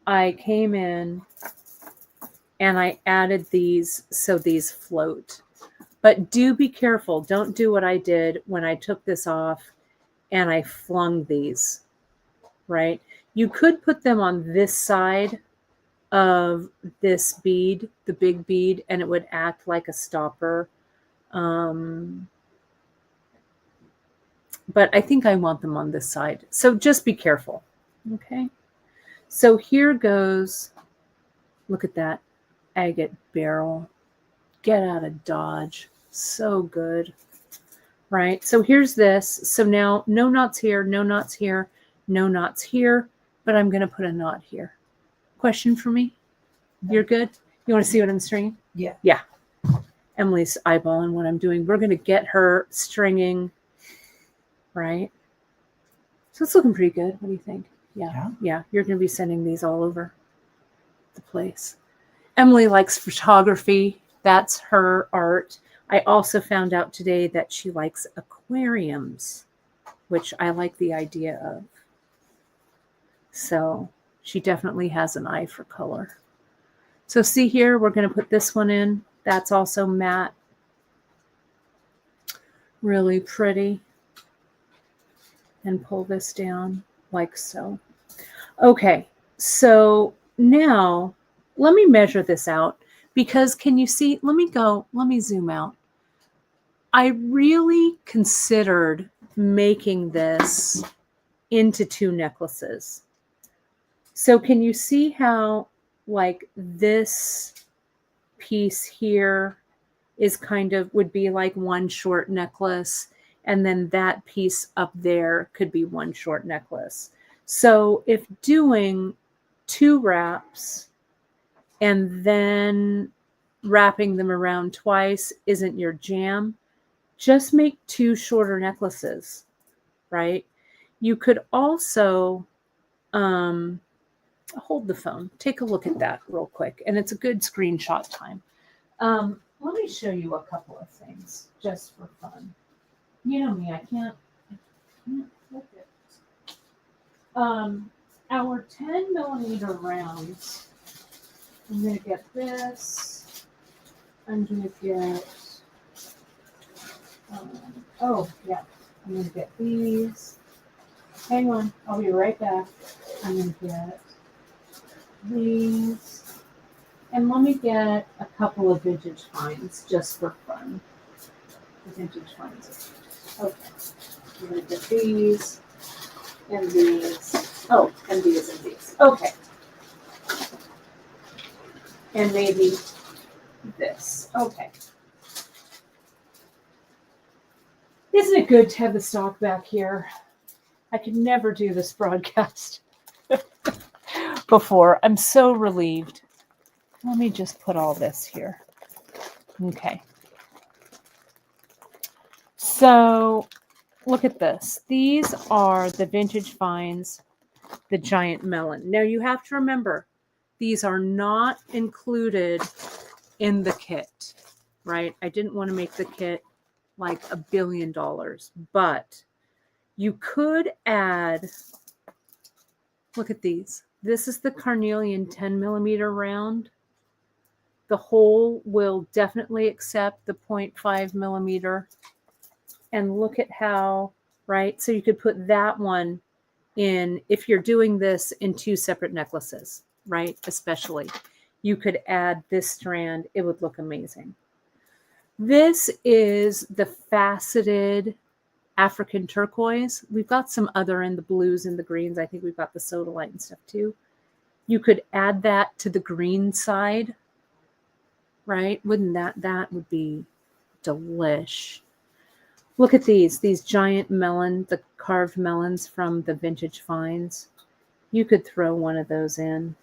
I came in and I added these so these float. But do be careful. Don't do what I did when I took this off and I flung these, right? You could put them on this side of this bead, the big bead, and it would act like a stopper. But I think I want them on this side. So just be careful. Okay. So here goes, look at that agate beryl. Get out of Dodge. So good. Right. So here's this. So now no knots here, no knots here, no knots here, but I'm going to put a knot here. Question for me? You're good? You want to see what I'm stringing? Yeah. Yeah. Emily's eyeballing what I'm doing. We're going to get her stringing, right? So it's looking pretty good. What do you think? Yeah. Yeah. You're going to be sending these all over the place. Emily likes photography. That's her art. I also found out today that she likes aquariums, which I like the idea of. So she definitely has an eye for color. So see here, we're going to put this one in. That's also matte. Really pretty. And pull this down like so. Okay, so now let me measure this out because can you see, let me zoom out. I really considered making this into two necklaces. So can you see how like this piece here is kind of would be like one short necklace, and then that piece up there could be one short necklace. So if doing two wraps and then wrapping them around twice isn't your jam, just make two shorter necklaces, right? You could also hold the phone. Take a look at that real quick. And it's a good screenshot time. let me show you a couple of things just for fun. You know me, I can't flip it. Our 10 millimeter rounds, I'm going to get this. I'm going to get, oh, yeah, I'm going to get these. Hang on, I'll be right back. I'm going to get these. And let me get a couple of vintage finds just for fun. The vintage finds. Okay. I'm going to get these and these. Oh, and these and these. Okay. And maybe this. Okay. Isn't it good to have the stock back here? I could never do this broadcast before. I'm so relieved. Let me just put all this here. Okay. So look at this. These are the vintage finds, the giant melon. Now you have to remember, these are not included in the kit, right? I didn't want to make the kit like $1 billion, but you could add, look at these. This is the carnelian 10 millimeter round. The hole will definitely accept the 0.5 millimeter. And look at how, right? So you could put that one in, if you're doing this in 2 separate necklaces, right? Especially, you could add this strand. It would look amazing. This is the faceted African turquoise. We've got some other in the blues and the greens. I think we've got the sodalite and stuff too. You could add that to the green side, right? Wouldn't that would be delish. Look at these giant melon, the carved melons from the vintage finds. You could throw one of those in.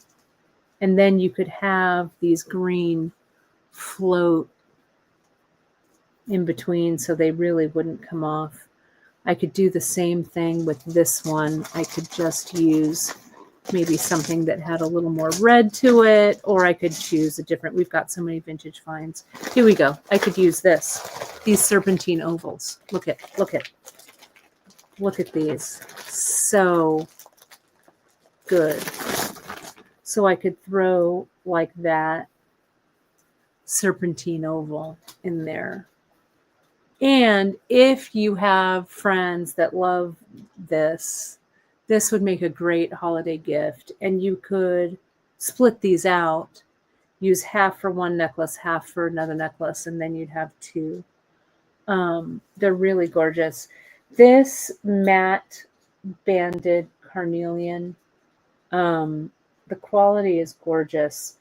And then you could have these green float in between so they really wouldn't come off. I could do the same thing with this one. I could just use maybe something that had a little more red to it, or I could choose a different, we've got so many vintage finds. Here we go. I could use this, these serpentine ovals. Look at these. So good. So I could throw like that serpentine oval in there. And if you have friends that love this would make a great holiday gift. And you could split these out, use half for one necklace, half for another necklace, and then you'd have 2. They're really gorgeous. This matte banded carnelian, the quality is gorgeous.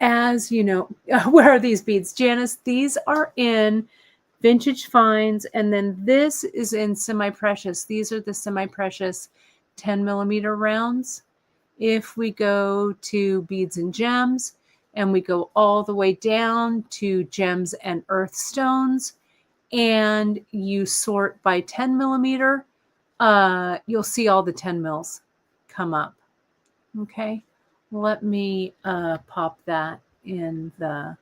As you know, where are these beads? Janice, these are in vintage finds, and then this is in semi-precious. These are the semi-precious 10 millimeter rounds. If we go to beads and gems, and we go all the way down to gems and earth stones, and you sort by 10 millimeter, you'll see all the 10 mils come up. Okay. Let me pop that in the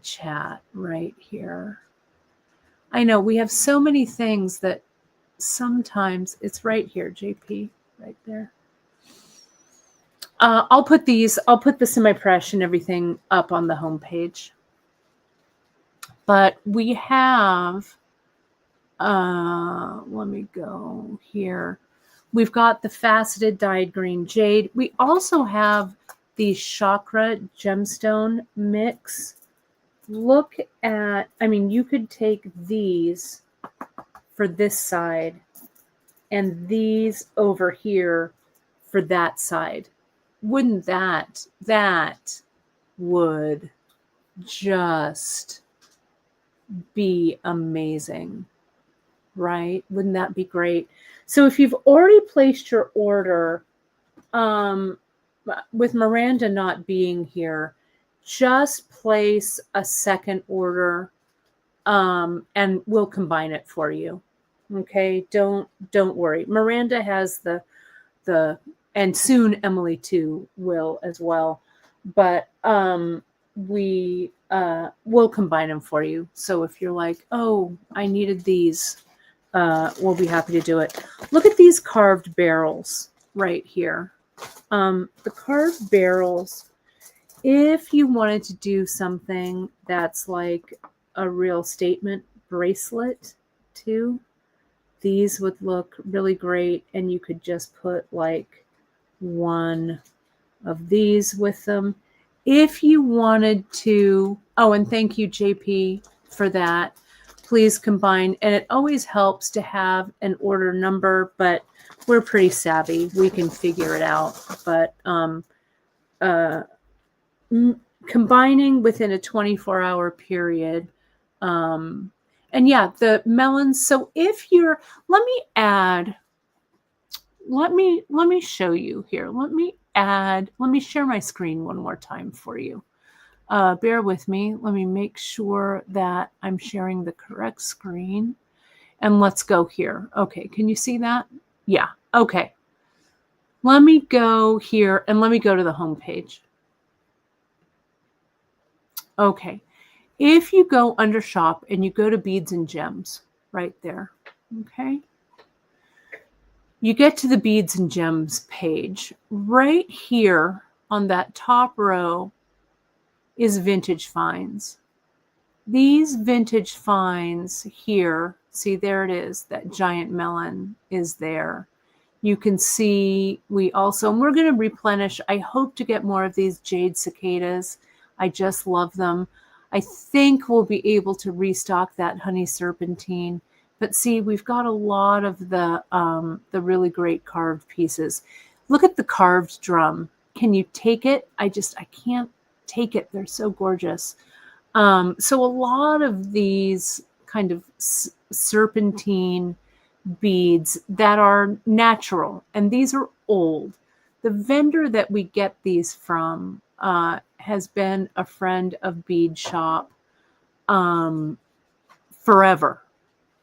chat right here. I know we have so many things that sometimes it's right here, JP, right there. I'll put the semi-press and everything up on the homepage. But we have, let me go here. We've got the faceted dyed green jade. We also have the chakra gemstone mix. Look at, I mean, you could take these for this side and these over here for that side. Wouldn't that would just be amazing, right? Wouldn't that be great? So if you've already placed your order, with Miranda not being here, just place a second order, and we'll combine it for you. Okay, don't worry. Miranda has the and soon Emily too will as well. But we'll combine them for you. So if you're like, oh, I needed these, we'll be happy to do it. Look at these carved barrels right here. The carved barrels, if you wanted to do something that's like a real statement bracelet too, these would look really great. And you could just put like one of these with them. If you wanted to, oh, and thank you, JP, for that. Please combine. And it always helps to have an order number, but we're pretty savvy. We can figure it out. But combining within a 24-hour period. And yeah, the melons. So if you're, let me show you here. Let me share my screen one more time for you. Bear with me. Let me make sure that I'm sharing the correct screen. And let's go here. Okay, can you see that? Yeah, okay. Let me go here and let me go to the home page. Okay, if you go under shop and you go to beads and gems right there, okay, you get to the beads and gems page. Right here on that top row is vintage finds. These vintage finds here, see, there it is, that giant melon is there. You can see we also, and we're going to replenish. I hope to get more of these jade cicadas. I just love them. I think we'll be able to restock that honey serpentine. But see, we've got a lot of the really great carved pieces. Look at the carved drum. Can you take it? I can't take it. They're so gorgeous. So a lot of these kind of serpentine beads that are natural, and these are old. The vendor that we get these from has been a friend of Bead Shop forever,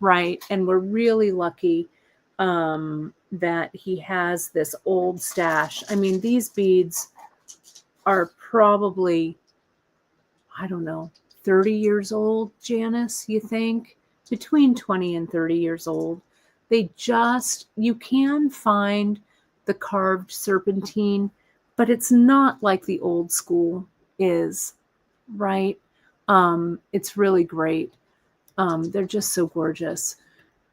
right? And we're really lucky that he has this old stash. I mean, these beads are probably, I don't know, 30 years old, Janice, you think? Between 20 and 30 years old. They just, you can find the carved serpentine, but it's not like the old school is, right? It's really great. They're just so gorgeous.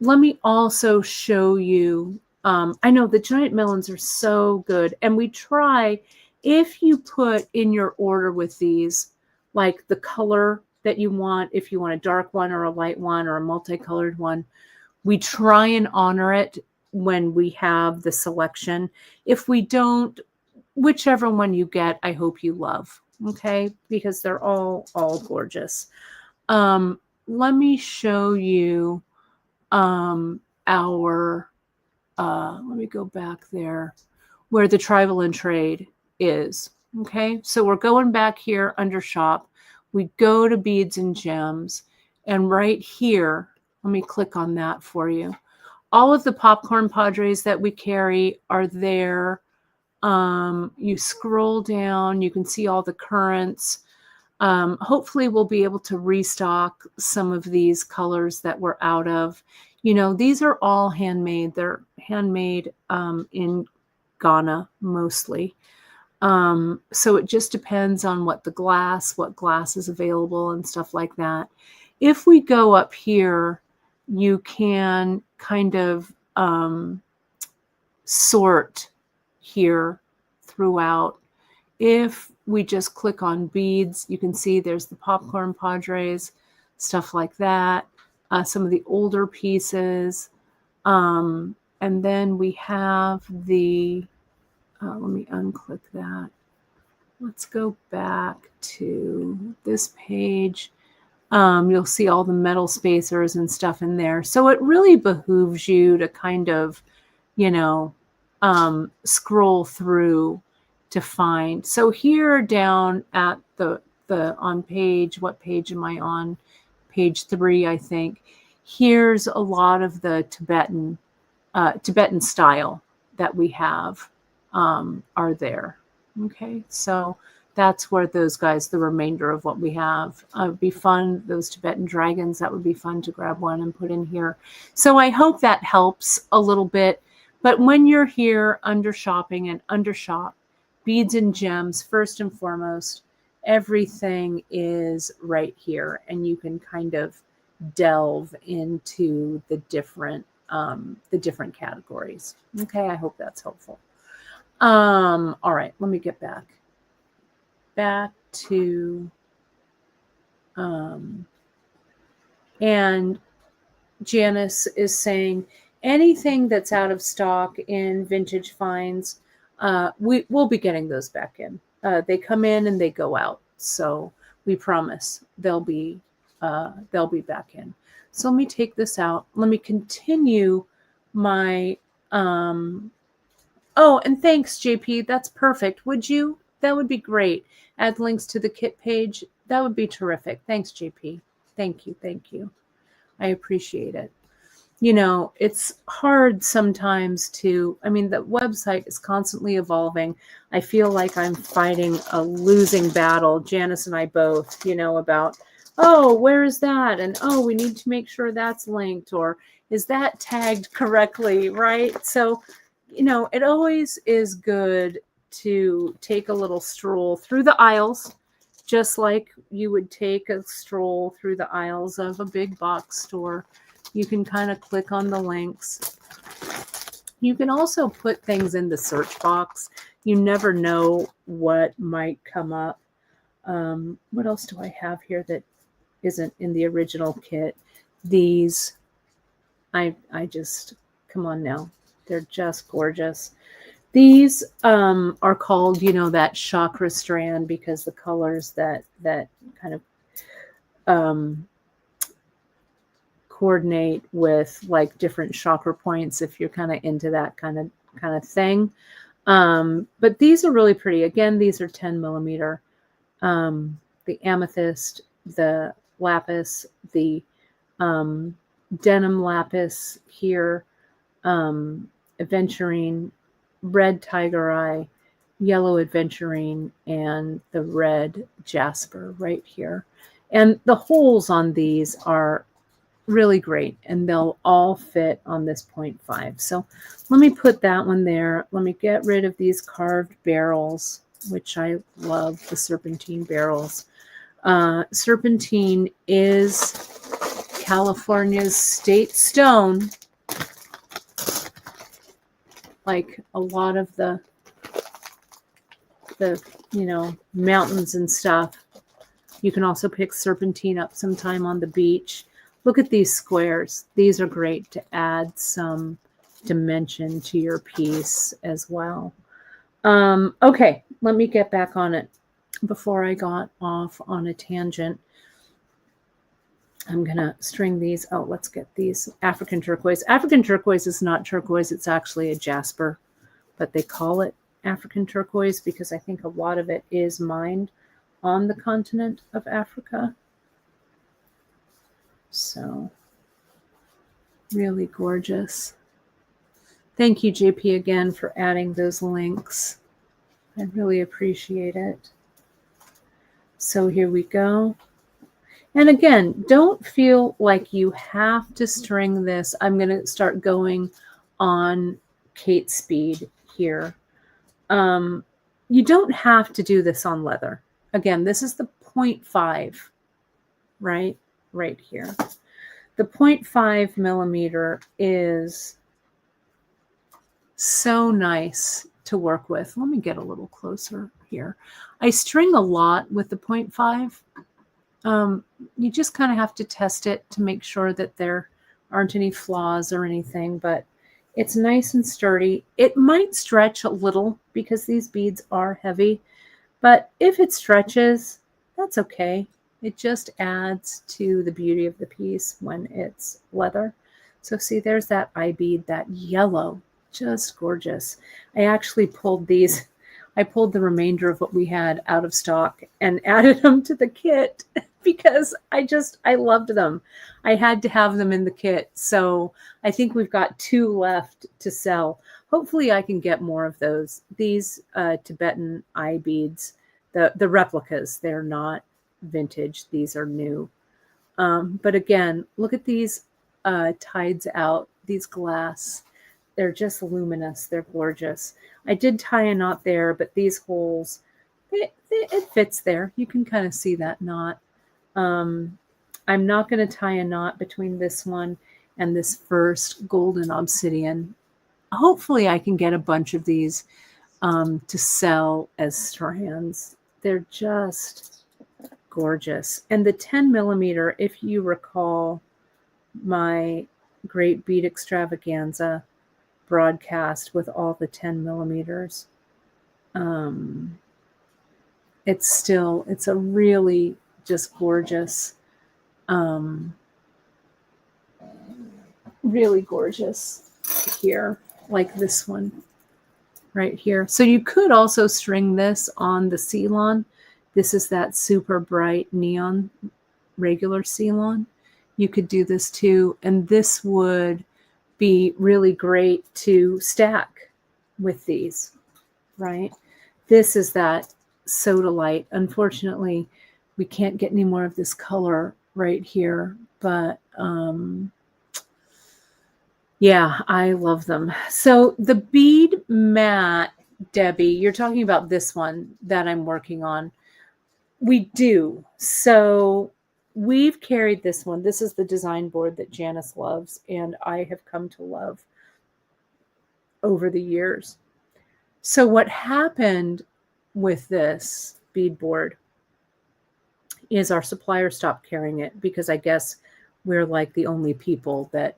Let me also show you, I know the giant melons are so good. And we try, if you put in your order with these, like the color that you want, if you want a dark one or a light one or a multicolored one, we try and honor it when we have the selection. If we don't, whichever one you get, I hope you love, okay? Because they're all gorgeous. Let me show you our, let me go back there, where the Tribal and Trade is, okay? So we're going back here under shop. We go to beads and gems, and right here, let me click on that for you. All of the popcorn padres that we carry are there. You scroll down, you can see all the currents. Hopefully we'll be able to restock some of these colors that we're out of. You know, these are all handmade. They're handmade in Ghana mostly. So it just depends on what glass is available and stuff like that. If we go up here, you can kind of sort here throughout. If we just click on beads, you can see there's the popcorn padres, stuff like that, some of the older pieces. And then we have the, let me unclick that. Let's go back to this page. You'll see all the metal spacers and stuff in there. So it really behooves you to kind of, you know, scroll through to find. So here down at the on page, what page am I on? Page 3, I think. Here's a lot of the Tibetan style that we have are there. Okay, so That's where those guys, the remainder of what we have, would be fun. Those Tibetan dragons, that would be fun to grab one and put in here. So I hope that helps a little bit. But when you're here under shopping and under shop, beads and gems, first and foremost, everything is right here. And you can kind of delve into the different categories. Okay, I hope that's helpful. All right, let me get back to and Janice is saying anything that's out of stock in Vintage Finds, we'll be getting those back in. They come in and they go out, so we promise they'll be back in. So let me take this out. Let me continue my oh, and thanks, JP. That's perfect. Would you? That would be great. Add links to the kit page. That would be terrific. Thanks, JP. Thank you. Thank you. I appreciate it. You know, it's hard sometimes the website is constantly evolving. I feel like I'm fighting a losing battle, Janice and I both, about, oh, where is that? And, oh, we need to make sure that's linked, or is that tagged correctly, right? So, it always is good to take a little stroll through the aisles, just like you would take a stroll through the aisles of a big box store. You can kind of click on the links. You can also put things in the search box. You never know what might come up. What else do I have here that isn't in the original kit? These, I just, come on now. They're just gorgeous. These are called, that chakra strand, because the colors that kind of coordinate with like different chakra points, if you're kind of into that kind of thing. But these are really pretty. Again, these are 10 millimeter. The amethyst, the lapis, the denim lapis here, aventurine, red tiger eye, yellow aventurine, and the red jasper right here. And the holes on these are really great, and they'll all fit on this 0.5. So let me put that one there. Let me get rid of these carved barrels, which I love, the serpentine barrels. Serpentine is California's state stone. Like a lot of the mountains and stuff. You can also pick serpentine up sometime on the beach. Look at these squares. These are great to add some dimension to your piece as well. Okay, let me get back on it before I got off on a tangent. I'm going to string these. Oh, let's get these African turquoise. African turquoise is not turquoise. It's actually a jasper, but they call it African turquoise because I think a lot of it is mined on the continent of Africa. So really gorgeous. Thank you, JP, again for adding those links. I really appreciate it. So here we go. And again, don't feel like you have to string this. I'm going to start going on Kate speed here. You don't have to do this on leather. Again, this is the 0.5, right here. The 0.5 millimeter is so nice to work with. Let me get a little closer here. I string a lot with the 0.5. You just kind of have to test it to make sure that there aren't any flaws or anything, but it's nice and sturdy. It might stretch a little because these beads are heavy, but if it stretches, that's okay. It just adds to the beauty of the piece when it's leather. So see, there's that eye bead, that yellow, just gorgeous. I actually pulled these. I pulled the remainder of what we had out of stock and added them to the kit because I loved them. I had to have them in the kit. So I think we've got 2 left to sell. Hopefully I can get more of those. These Tibetan eye beads, the replicas. They're not vintage. These are new. But again, look at these tides out, these glass. They're just luminous. They're gorgeous. I did tie a knot there, but these holes, it fits there. You can kind of see that knot. I'm not going to tie a knot between this one and this first golden obsidian. Hopefully I can get a bunch of these to sell as strands. They're just gorgeous. And the 10 millimeter, if you recall my Great Bead Extravaganza broadcast with all the 10 millimeters, it's a really just gorgeous, really gorgeous here, like this one right here. So you could also string this on the Ceylon. This is that super bright neon regular Ceylon. You could do this too. And this would be really great to stack with these, right? This is that sodalite. Unfortunately, we can't get any more of this color right here, but yeah, I love them. So the bead mat, Debbie, you're talking about this one that I'm working on. We do. So we've carried this one. This is the design board that Janice loves, and I have come to love over the years. So what happened with this bead board is our supplier stopped carrying it because I guess we're like the only people that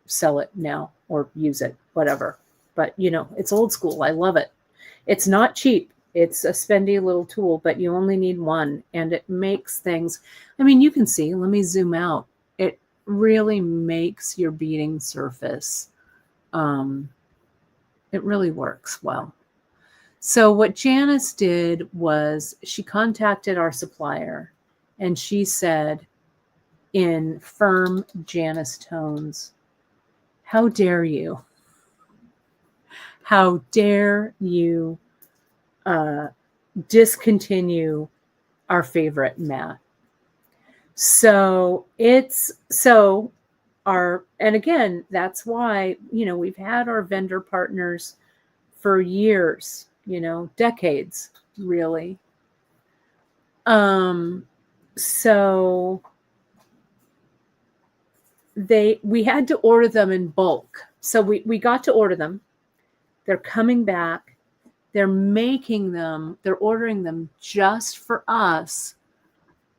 sell it now or use it, whatever. But, you know, it's old school. I love it. It's not cheap. It's a spendy little tool, but you only need one, and it makes things. I mean, you can see, let me zoom out. It really makes your beading surface. It really works well. So what Janice did was she contacted our supplier, and she said in firm Janice tones, "How dare you? How dare you discontinue our favorite mat?" So and again, that's why, you know, we've had our vendor partners for years, you know, decades, really. So we had to order them in bulk. So we got to order them. They're coming back. They're making them, they're ordering them just for us,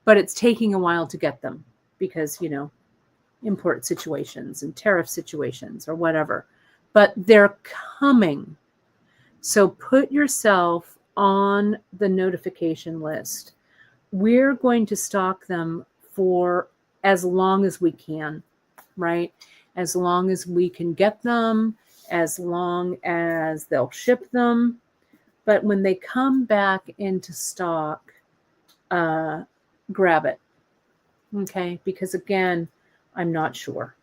but it's taking a while to get them because, you know, import situations and tariff situations or whatever, but they're coming. So put yourself on the notification list. We're going to stock them for as long as we can, right? As long as we can get them, as long as they'll ship them. But when they come back into stock, grab it, okay? Because again, I'm not sure.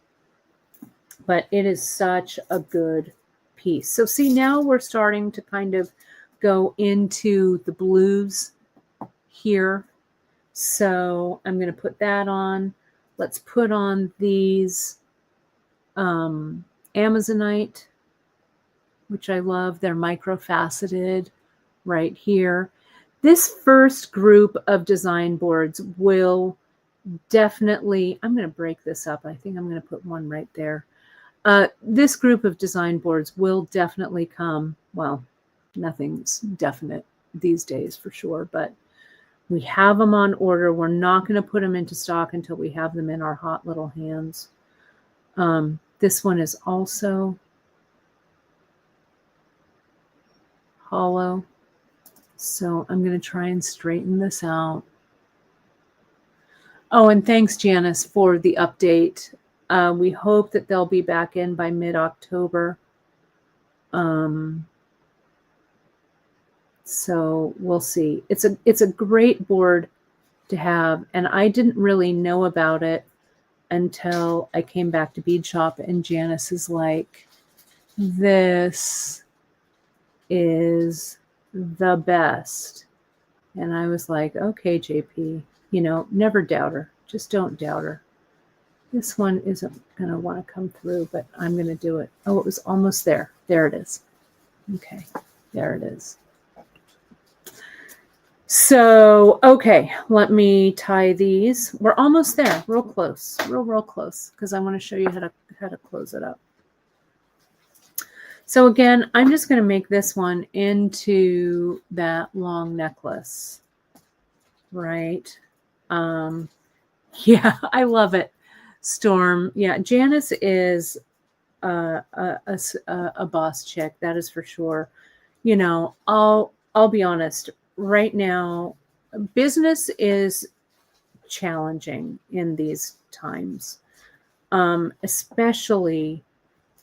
But it is such a good piece. So see, now we're starting to kind of go into the blues here. So I'm going to put that on. Let's put on these Amazonite, which I love. They're microfaceted right here. This first group of design boards will definitely, I'm going to break this up. I think I'm going to put one right there. This group of design boards will definitely come. Well, nothing's definite these days for sure, but we have them on order. We're not going to put them into stock until we have them in our hot little hands. This one is also hollow. So I'm going to try and straighten this out. Oh, and thanks, Janice, for the update. We hope that they'll be back in by mid-October. So we'll see. It's a great board to have, and I didn't really know about it until I came back to Bead Shop, and Janice is like, "This is the best." And I was like, okay, JP, never doubt her. Just don't doubt her. This one isn't going to want to come through, but I'm going to do it. Oh, it was almost there. There it is. Okay, there it is. So, okay, let me tie these. We're almost there, real close, real close, because I want to show you how to close it up. So again, I'm just going to make this one into that long necklace, right? Yeah, I love it. Storm. Yeah, Janice is a boss chick, that is for sure. I'll be honest. Right now, business is challenging in these times, especially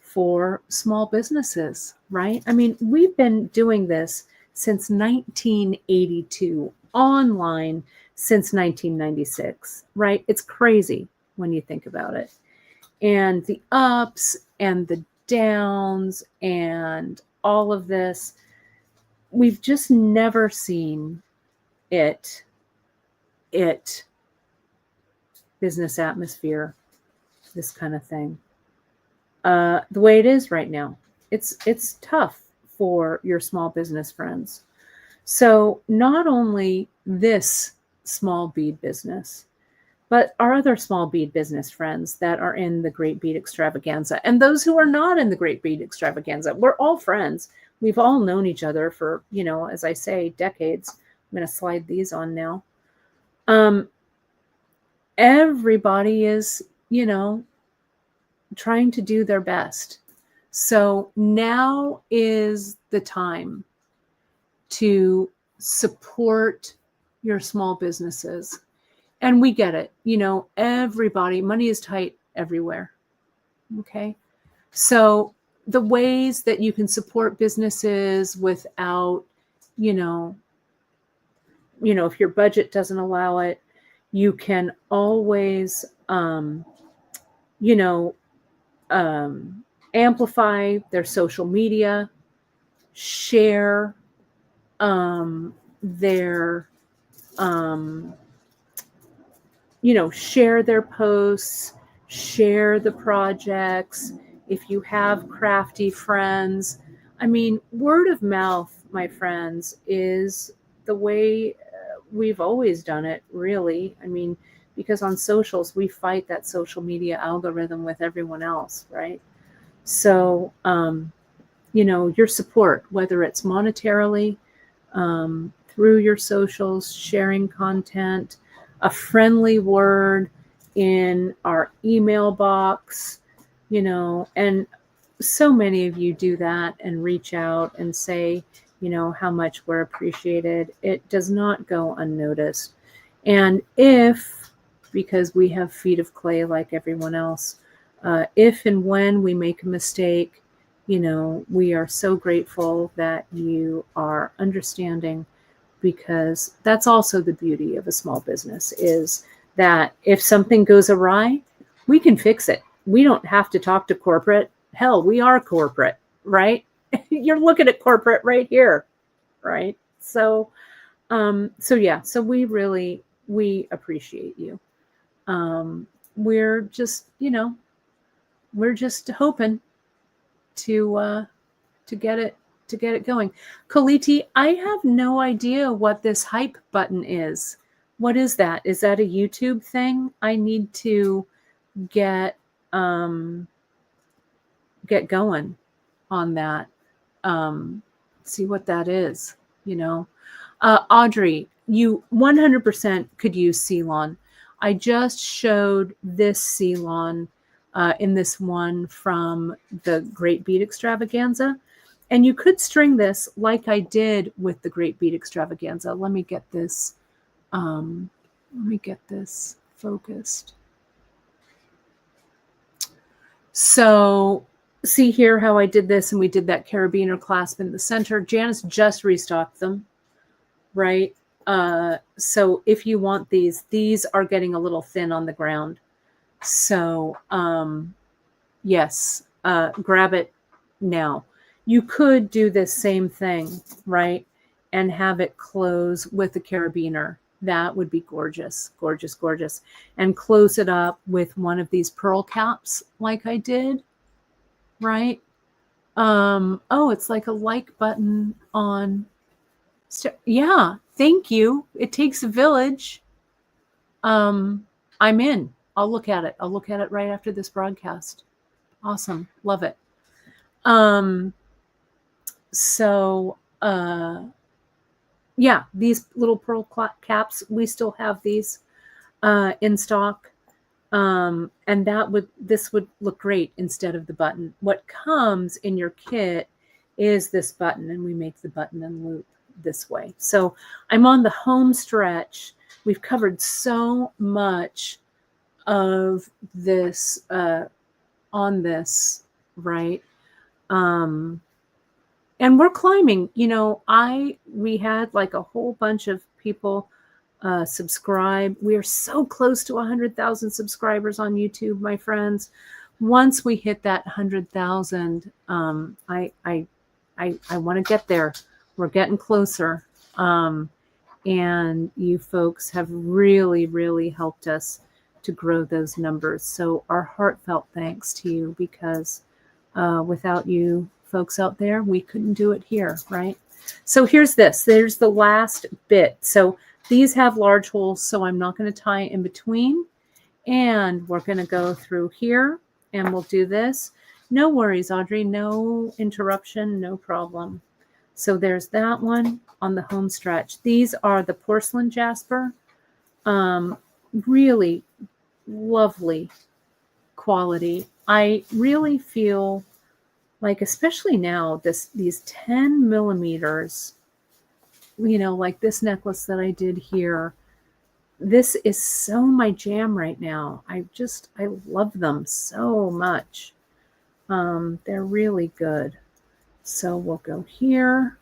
for small businesses, right? I mean, we've been doing this since 1982, online since 1996, right? It's crazy when you think about it. And the ups and the downs and all of this, we've just never seen it business atmosphere, this kind of thing. The way it is right now, it's tough for your small business friends. So not only this small bead business, but our other small bead business friends that are in the Great Bead Extravaganza and those who are not in the Great Bead Extravaganza, we're all friends. We've all known each other for, as I say, decades. I'm going to slide these on now. Everybody is, trying to do their best. So now is the time to support your small businesses. And we get it. Everybody, money is tight everywhere. Okay. So the ways that you can support businesses without, if your budget doesn't allow it, you can always, amplify their social media, share their, share their posts, share the projects. If you have crafty friends, I mean, word of mouth, my friends, is the way we've always done it, really. I mean, because on socials, we fight that social media algorithm with everyone else, right? So, your support, whether it's monetarily, through your socials, sharing content, a friendly word in our email box, and so many of you do that and reach out and say, how much we're appreciated. It does not go unnoticed. And because we have feet of clay like everyone else, if and when we make a mistake, we are so grateful that you are understanding, because that's also the beauty of a small business, is that if something goes awry, we can fix it. We don't have to talk to corporate. Hell, we are corporate, right? You're looking at corporate right here, right? So we appreciate you. We're just, we're just hoping to get it going. Kaliti, I have no idea what this hype button is. What is that? Is that a YouTube thing? I need to get going on that. See what that is, Audrey, you 100% could use Ceylon. I just showed this Ceylon in this one from the Great Bead Extravaganza. And you could string this like I did with the Great Bead Extravaganza. Let me get this focused. So see here how I did this, and we did that carabiner clasp in the center. Janice just restocked them, right? So if you want these are getting a little thin on the ground. So yes, grab it now. You could do this same thing, right? and have it close with a carabiner. That would be gorgeous, gorgeous, gorgeous. And close it up with one of these pearl caps like I did, right? Oh, it's like a like button on. Yeah, thank you. It takes a village. I'm in. I'll look at it. I'll look at it right after this broadcast. Awesome. Love it. So, yeah, these little pearl caps, we still have these in stock. And this would look great instead of the button. What comes in your kit is this button, and we make the button and loop this way. So I'm on the home stretch. We've covered so much of this on this, right? And we're climbing. We had like a whole bunch of people subscribe. We are so close to 100,000 subscribers on YouTube, my friends. Once we hit that 100,000, I want to get there. We're getting closer. And you folks have really, really helped us to grow those numbers. So our heartfelt thanks to you, because without you folks out there, we couldn't do it here, right? So here's this. There's the last bit. So these have large holes, so I'm not going to tie in between. And we're going to go through here, and we'll do this. No worries, Audrey. No interruption, no problem. So there's that one on the home stretch. These are the porcelain jasper. Really lovely quality. I really feel like, especially now, these 10 millimeters, like this necklace that I did here, this is so my jam right now. I love them so much. They're really good. So we'll go here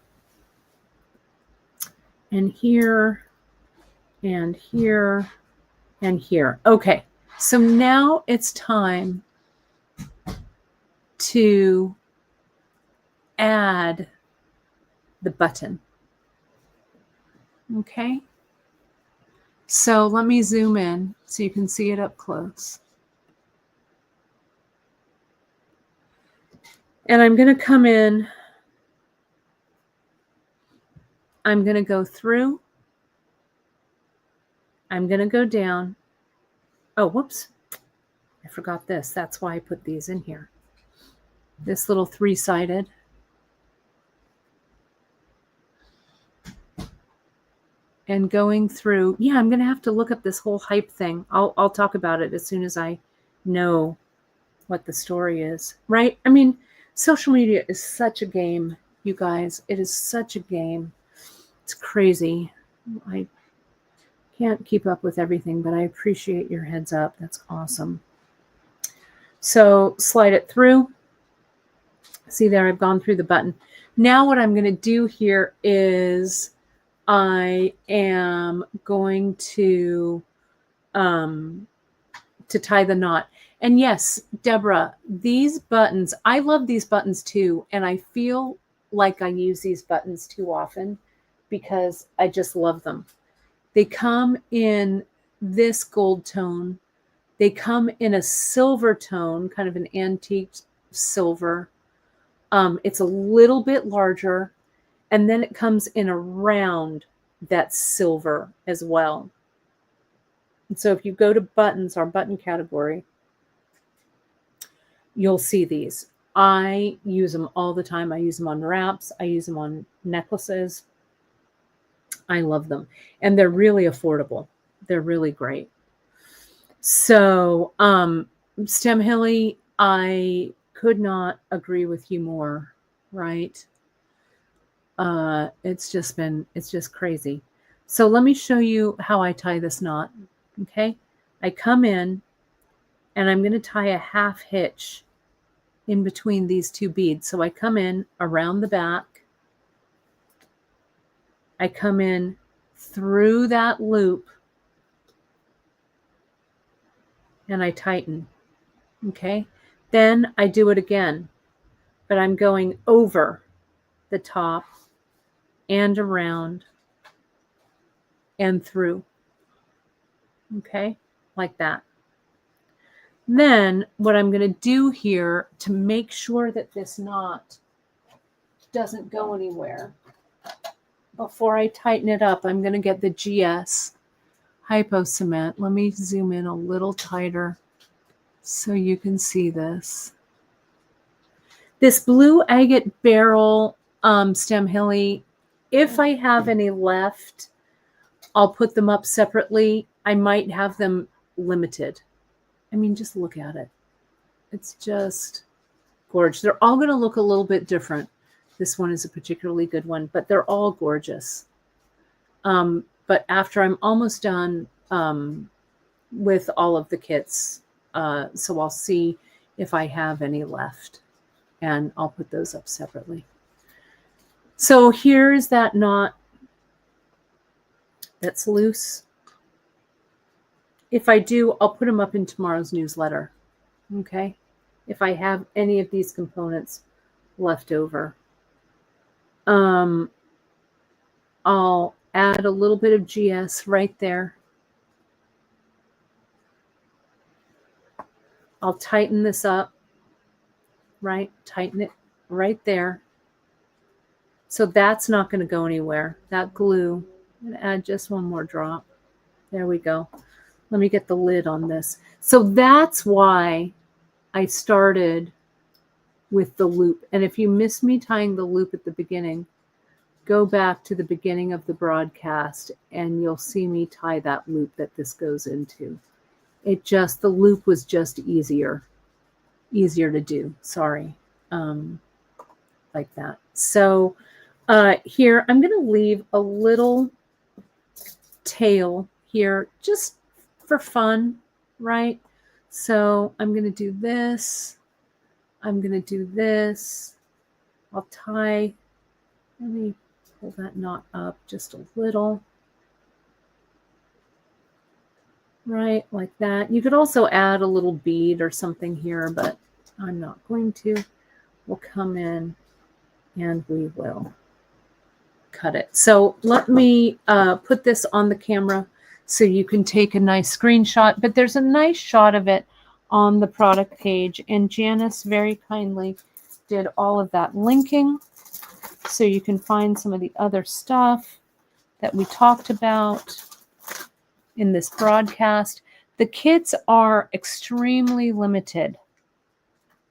and here and here and here. Okay, so now it's time to add the button. Okay, so let me zoom in so you can see it up close. And I'm going to come in. I'm going to go through. I'm going to go down. Oh, whoops. I forgot this. That's why I put these in here. This little three-sided. And going through. Yeah, I'm going to have to look up this whole hype thing. I'll talk about it as soon as I know what the story is, right? I mean, social media is such a game, you guys. It is such a game. It's crazy. I can't keep up with everything, but I appreciate your heads up. That's awesome. So slide it through. See there, I've gone through the button. Now what I'm going to do here is I am going to tie the knot. And yes, Deborah, these buttons, I love these buttons too. And I feel like I use these buttons too often because I just love them. They come in this gold tone. They come in a silver tone, kind of an antique silver. It's a little bit larger. And then it comes in a round that's silver as well. And so if you go to buttons, our button category, you'll see these. I use them all the time. I use them on wraps. I use them on necklaces. I love them. And they're really affordable. They're really great. So, Stem Hilly, I could not agree with you more, right? It's just crazy. So let me show you how I tie this knot. Okay. I come in and I'm going to tie a half hitch in between these two beads. So I come in around the back. I come in through that loop and I tighten. Okay. Then I do it again, but I'm going over the top and around and through. Okay, like that. Then what I'm going to do here to make sure that this knot doesn't go anywhere, before I tighten it up, I'm going to get the GS Hypo Cement. Let me zoom in a little tighter so you can see this. This blue agate beryl stem hilly, if I have any left, I'll put them up separately. I might have them limited. I mean, just look at it. It's just gorgeous. They're all going to look a little bit different. This one is a particularly good one, but they're all gorgeous. But after I'm almost done with all of the kits, so I'll see if I have any left, and I'll put those up separately. So here's that knot that's loose. If I do, I'll put them up in tomorrow's newsletter. Okay, if I have any of these components left over. I'll add a little bit of GS right there. I'll tighten this up, right? Tighten it right there. So that's not going to go anywhere. That glue, I'm going to add just one more drop. There we go. Let me get the lid on this. So that's why I started with the loop. And if you missed me tying the loop at the beginning, go back to the beginning of the broadcast and you'll see me tie that loop that this goes into. The loop was just easier to do. Sorry. Like that. So here, I'm going to leave a little tail here just for fun, right? So I'm going to do this. I'm going to do this. I'll tie, let me pull that knot up just a little. Right, like that. You could also add a little bead or something here, but I'm not going to. We'll come in and we will cut it. So let me put this on the camera so you can take a nice screenshot. But there's a nice shot of it on the product page. And Janice very kindly did all of that linking so you can find some of the other stuff that we talked about in this broadcast. The kits are extremely limited.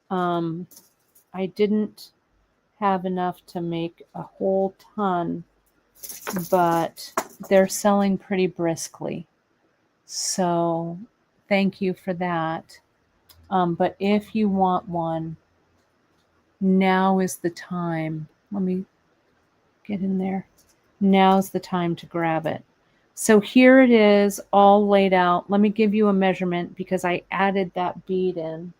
I didn't have enough to make a whole ton, but they're selling pretty briskly. So thank you for that. But if you want one, now is the time. Let me get in there. Now's the time to grab it. So here it is all laid out. Let me give you a measurement because I added that bead in.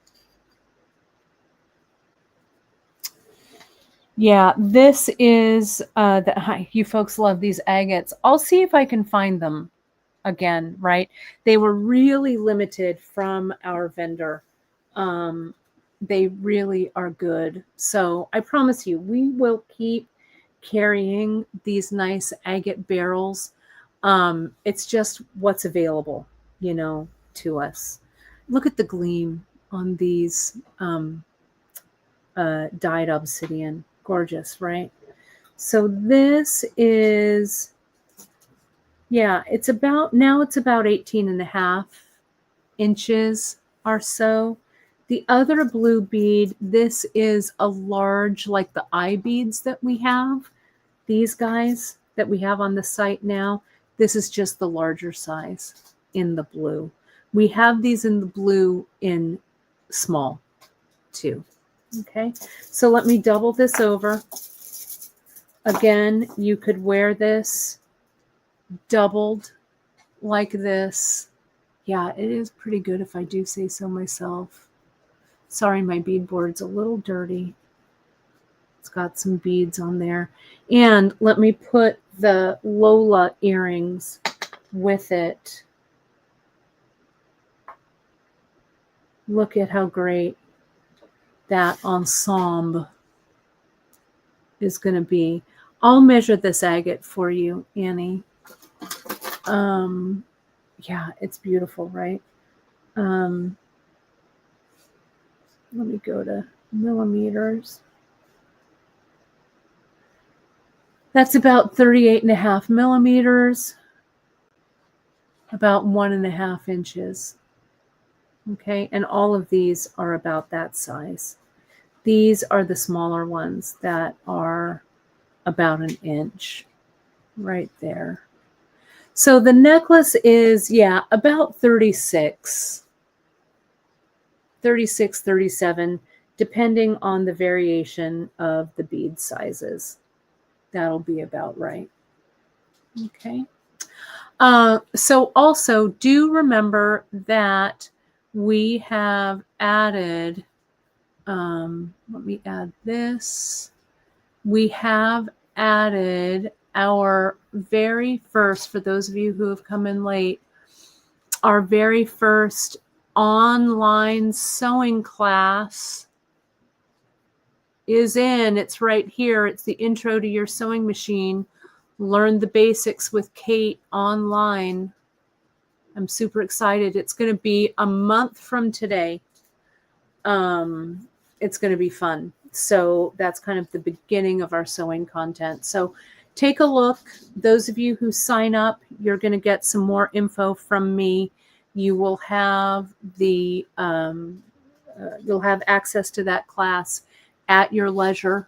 Yeah, this is, you folks love these agates. I'll see if I can find them again, right? They were really limited from our vendor. They really are good. So I promise you, we will keep carrying these nice agate barrels. It's just what's available, to us. Look at the gleam on these dyed obsidian. Gorgeous, right? So this is, it's about 18.5 inches or so. The other blue bead, this is a large, like the eye beads that we have. These guys that we have on the site now, this is just the larger size in the blue. We have these in the blue in small too. Okay, so let me double this over. Again, you could wear this doubled like this. Yeah, it is pretty good if I do say so myself. Sorry, my beadboard's a little dirty. It's got some beads on there. And let me put the Lola earrings with it. Look at how great that ensemble is going to be. I'll measure this agate for you, Annie. Yeah, it's beautiful, right? Let me go to millimeters. That's about 38.5 millimeters, about 1.5 inches. Okay, and all of these are about that size. These are the smaller ones that are about 1 inch right there. So the necklace is, yeah, about 36, 37, depending on the variation of the bead sizes. That'll be about right. Okay. So also do remember that we have added, let me add this. We have added our very first, for those of you who have come in late, our very first online sewing class is in. It's right here. It's the Intro to Your Sewing Machine. Learn the Basics with Kate online. I'm super excited. It's going to be a month from today. It's going to be fun. So that's kind of the beginning of our sewing content. So take a look. Those of you who sign up, you're going to get some more info from me. You will have the you'll have access to that class at your leisure,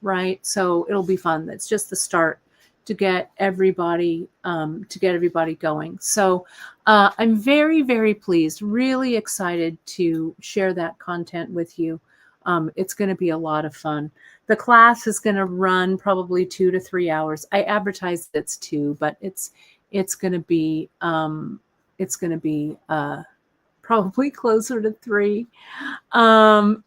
right? So it'll be fun. That's just the start to get everybody going. So I'm very, very pleased, really excited to share that content with you. It's going to be a lot of fun. The class is going to run probably 2 to 3 hours. I advertised it's 2, but it's going to be probably closer to 3.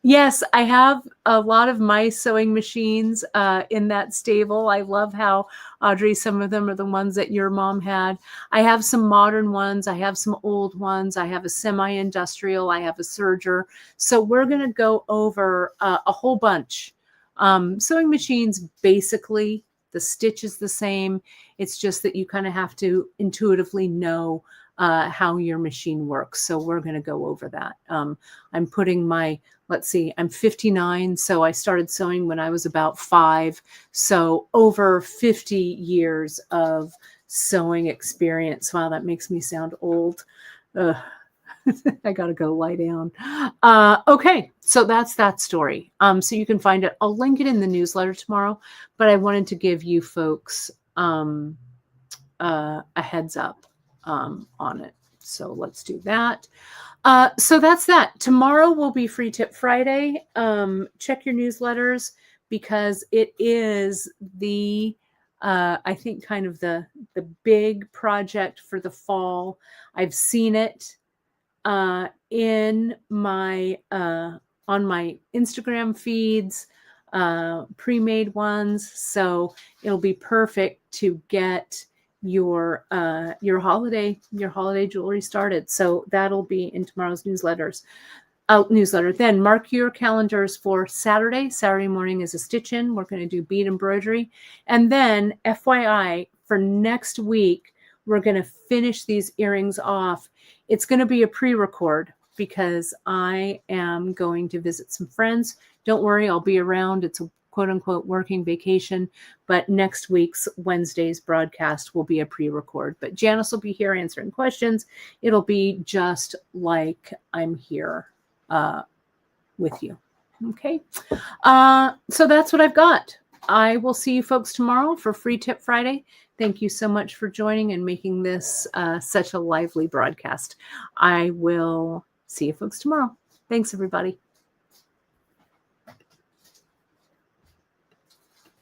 Yes, I have a lot of my sewing machines in that stable. I love how, Audrey, some of them are the ones that your mom had. I have some modern ones. I have some old ones. I have a semi-industrial. I have a serger. So we're going to go over a whole bunch. Sewing machines, basically, the stitch is the same. It's just that you kind of have to intuitively know how your machine works. So we're going to go over that. I'm putting my, let's see, I'm 59. So I started sewing when I was about 5. So over 50 years of sewing experience. Wow, that makes me sound old. I got to go lie down. Okay, so that's that story. So you can find it. I'll link it in the newsletter tomorrow, but I wanted to give you folks a heads up on it. So let's do that. So that's that. Tomorrow will be Free Tip Friday. Check your newsletters because it is the I think kind of the big project for the fall. I've seen it in my on my Instagram feeds, pre-made ones. So it'll be perfect to get your holiday jewelry started. So that'll be in tomorrow's newsletter. Then mark your calendars for Saturday. Saturday morning is a stitch in. We're going to do bead embroidery. And then FYI, for next week, we're going to finish these earrings off. It's going to be a pre-record because I am going to visit some friends. Don't worry, I'll be around. It's a quote unquote working vacation, but next week's Wednesday's broadcast will be a pre-record. But Janice will be here answering questions. It'll be just like I'm here with you. Okay. So that's what I've got. I will see you folks tomorrow for Free Tip Friday. Thank you so much for joining and making this such a lively broadcast. I will see you folks tomorrow. Thanks, everybody.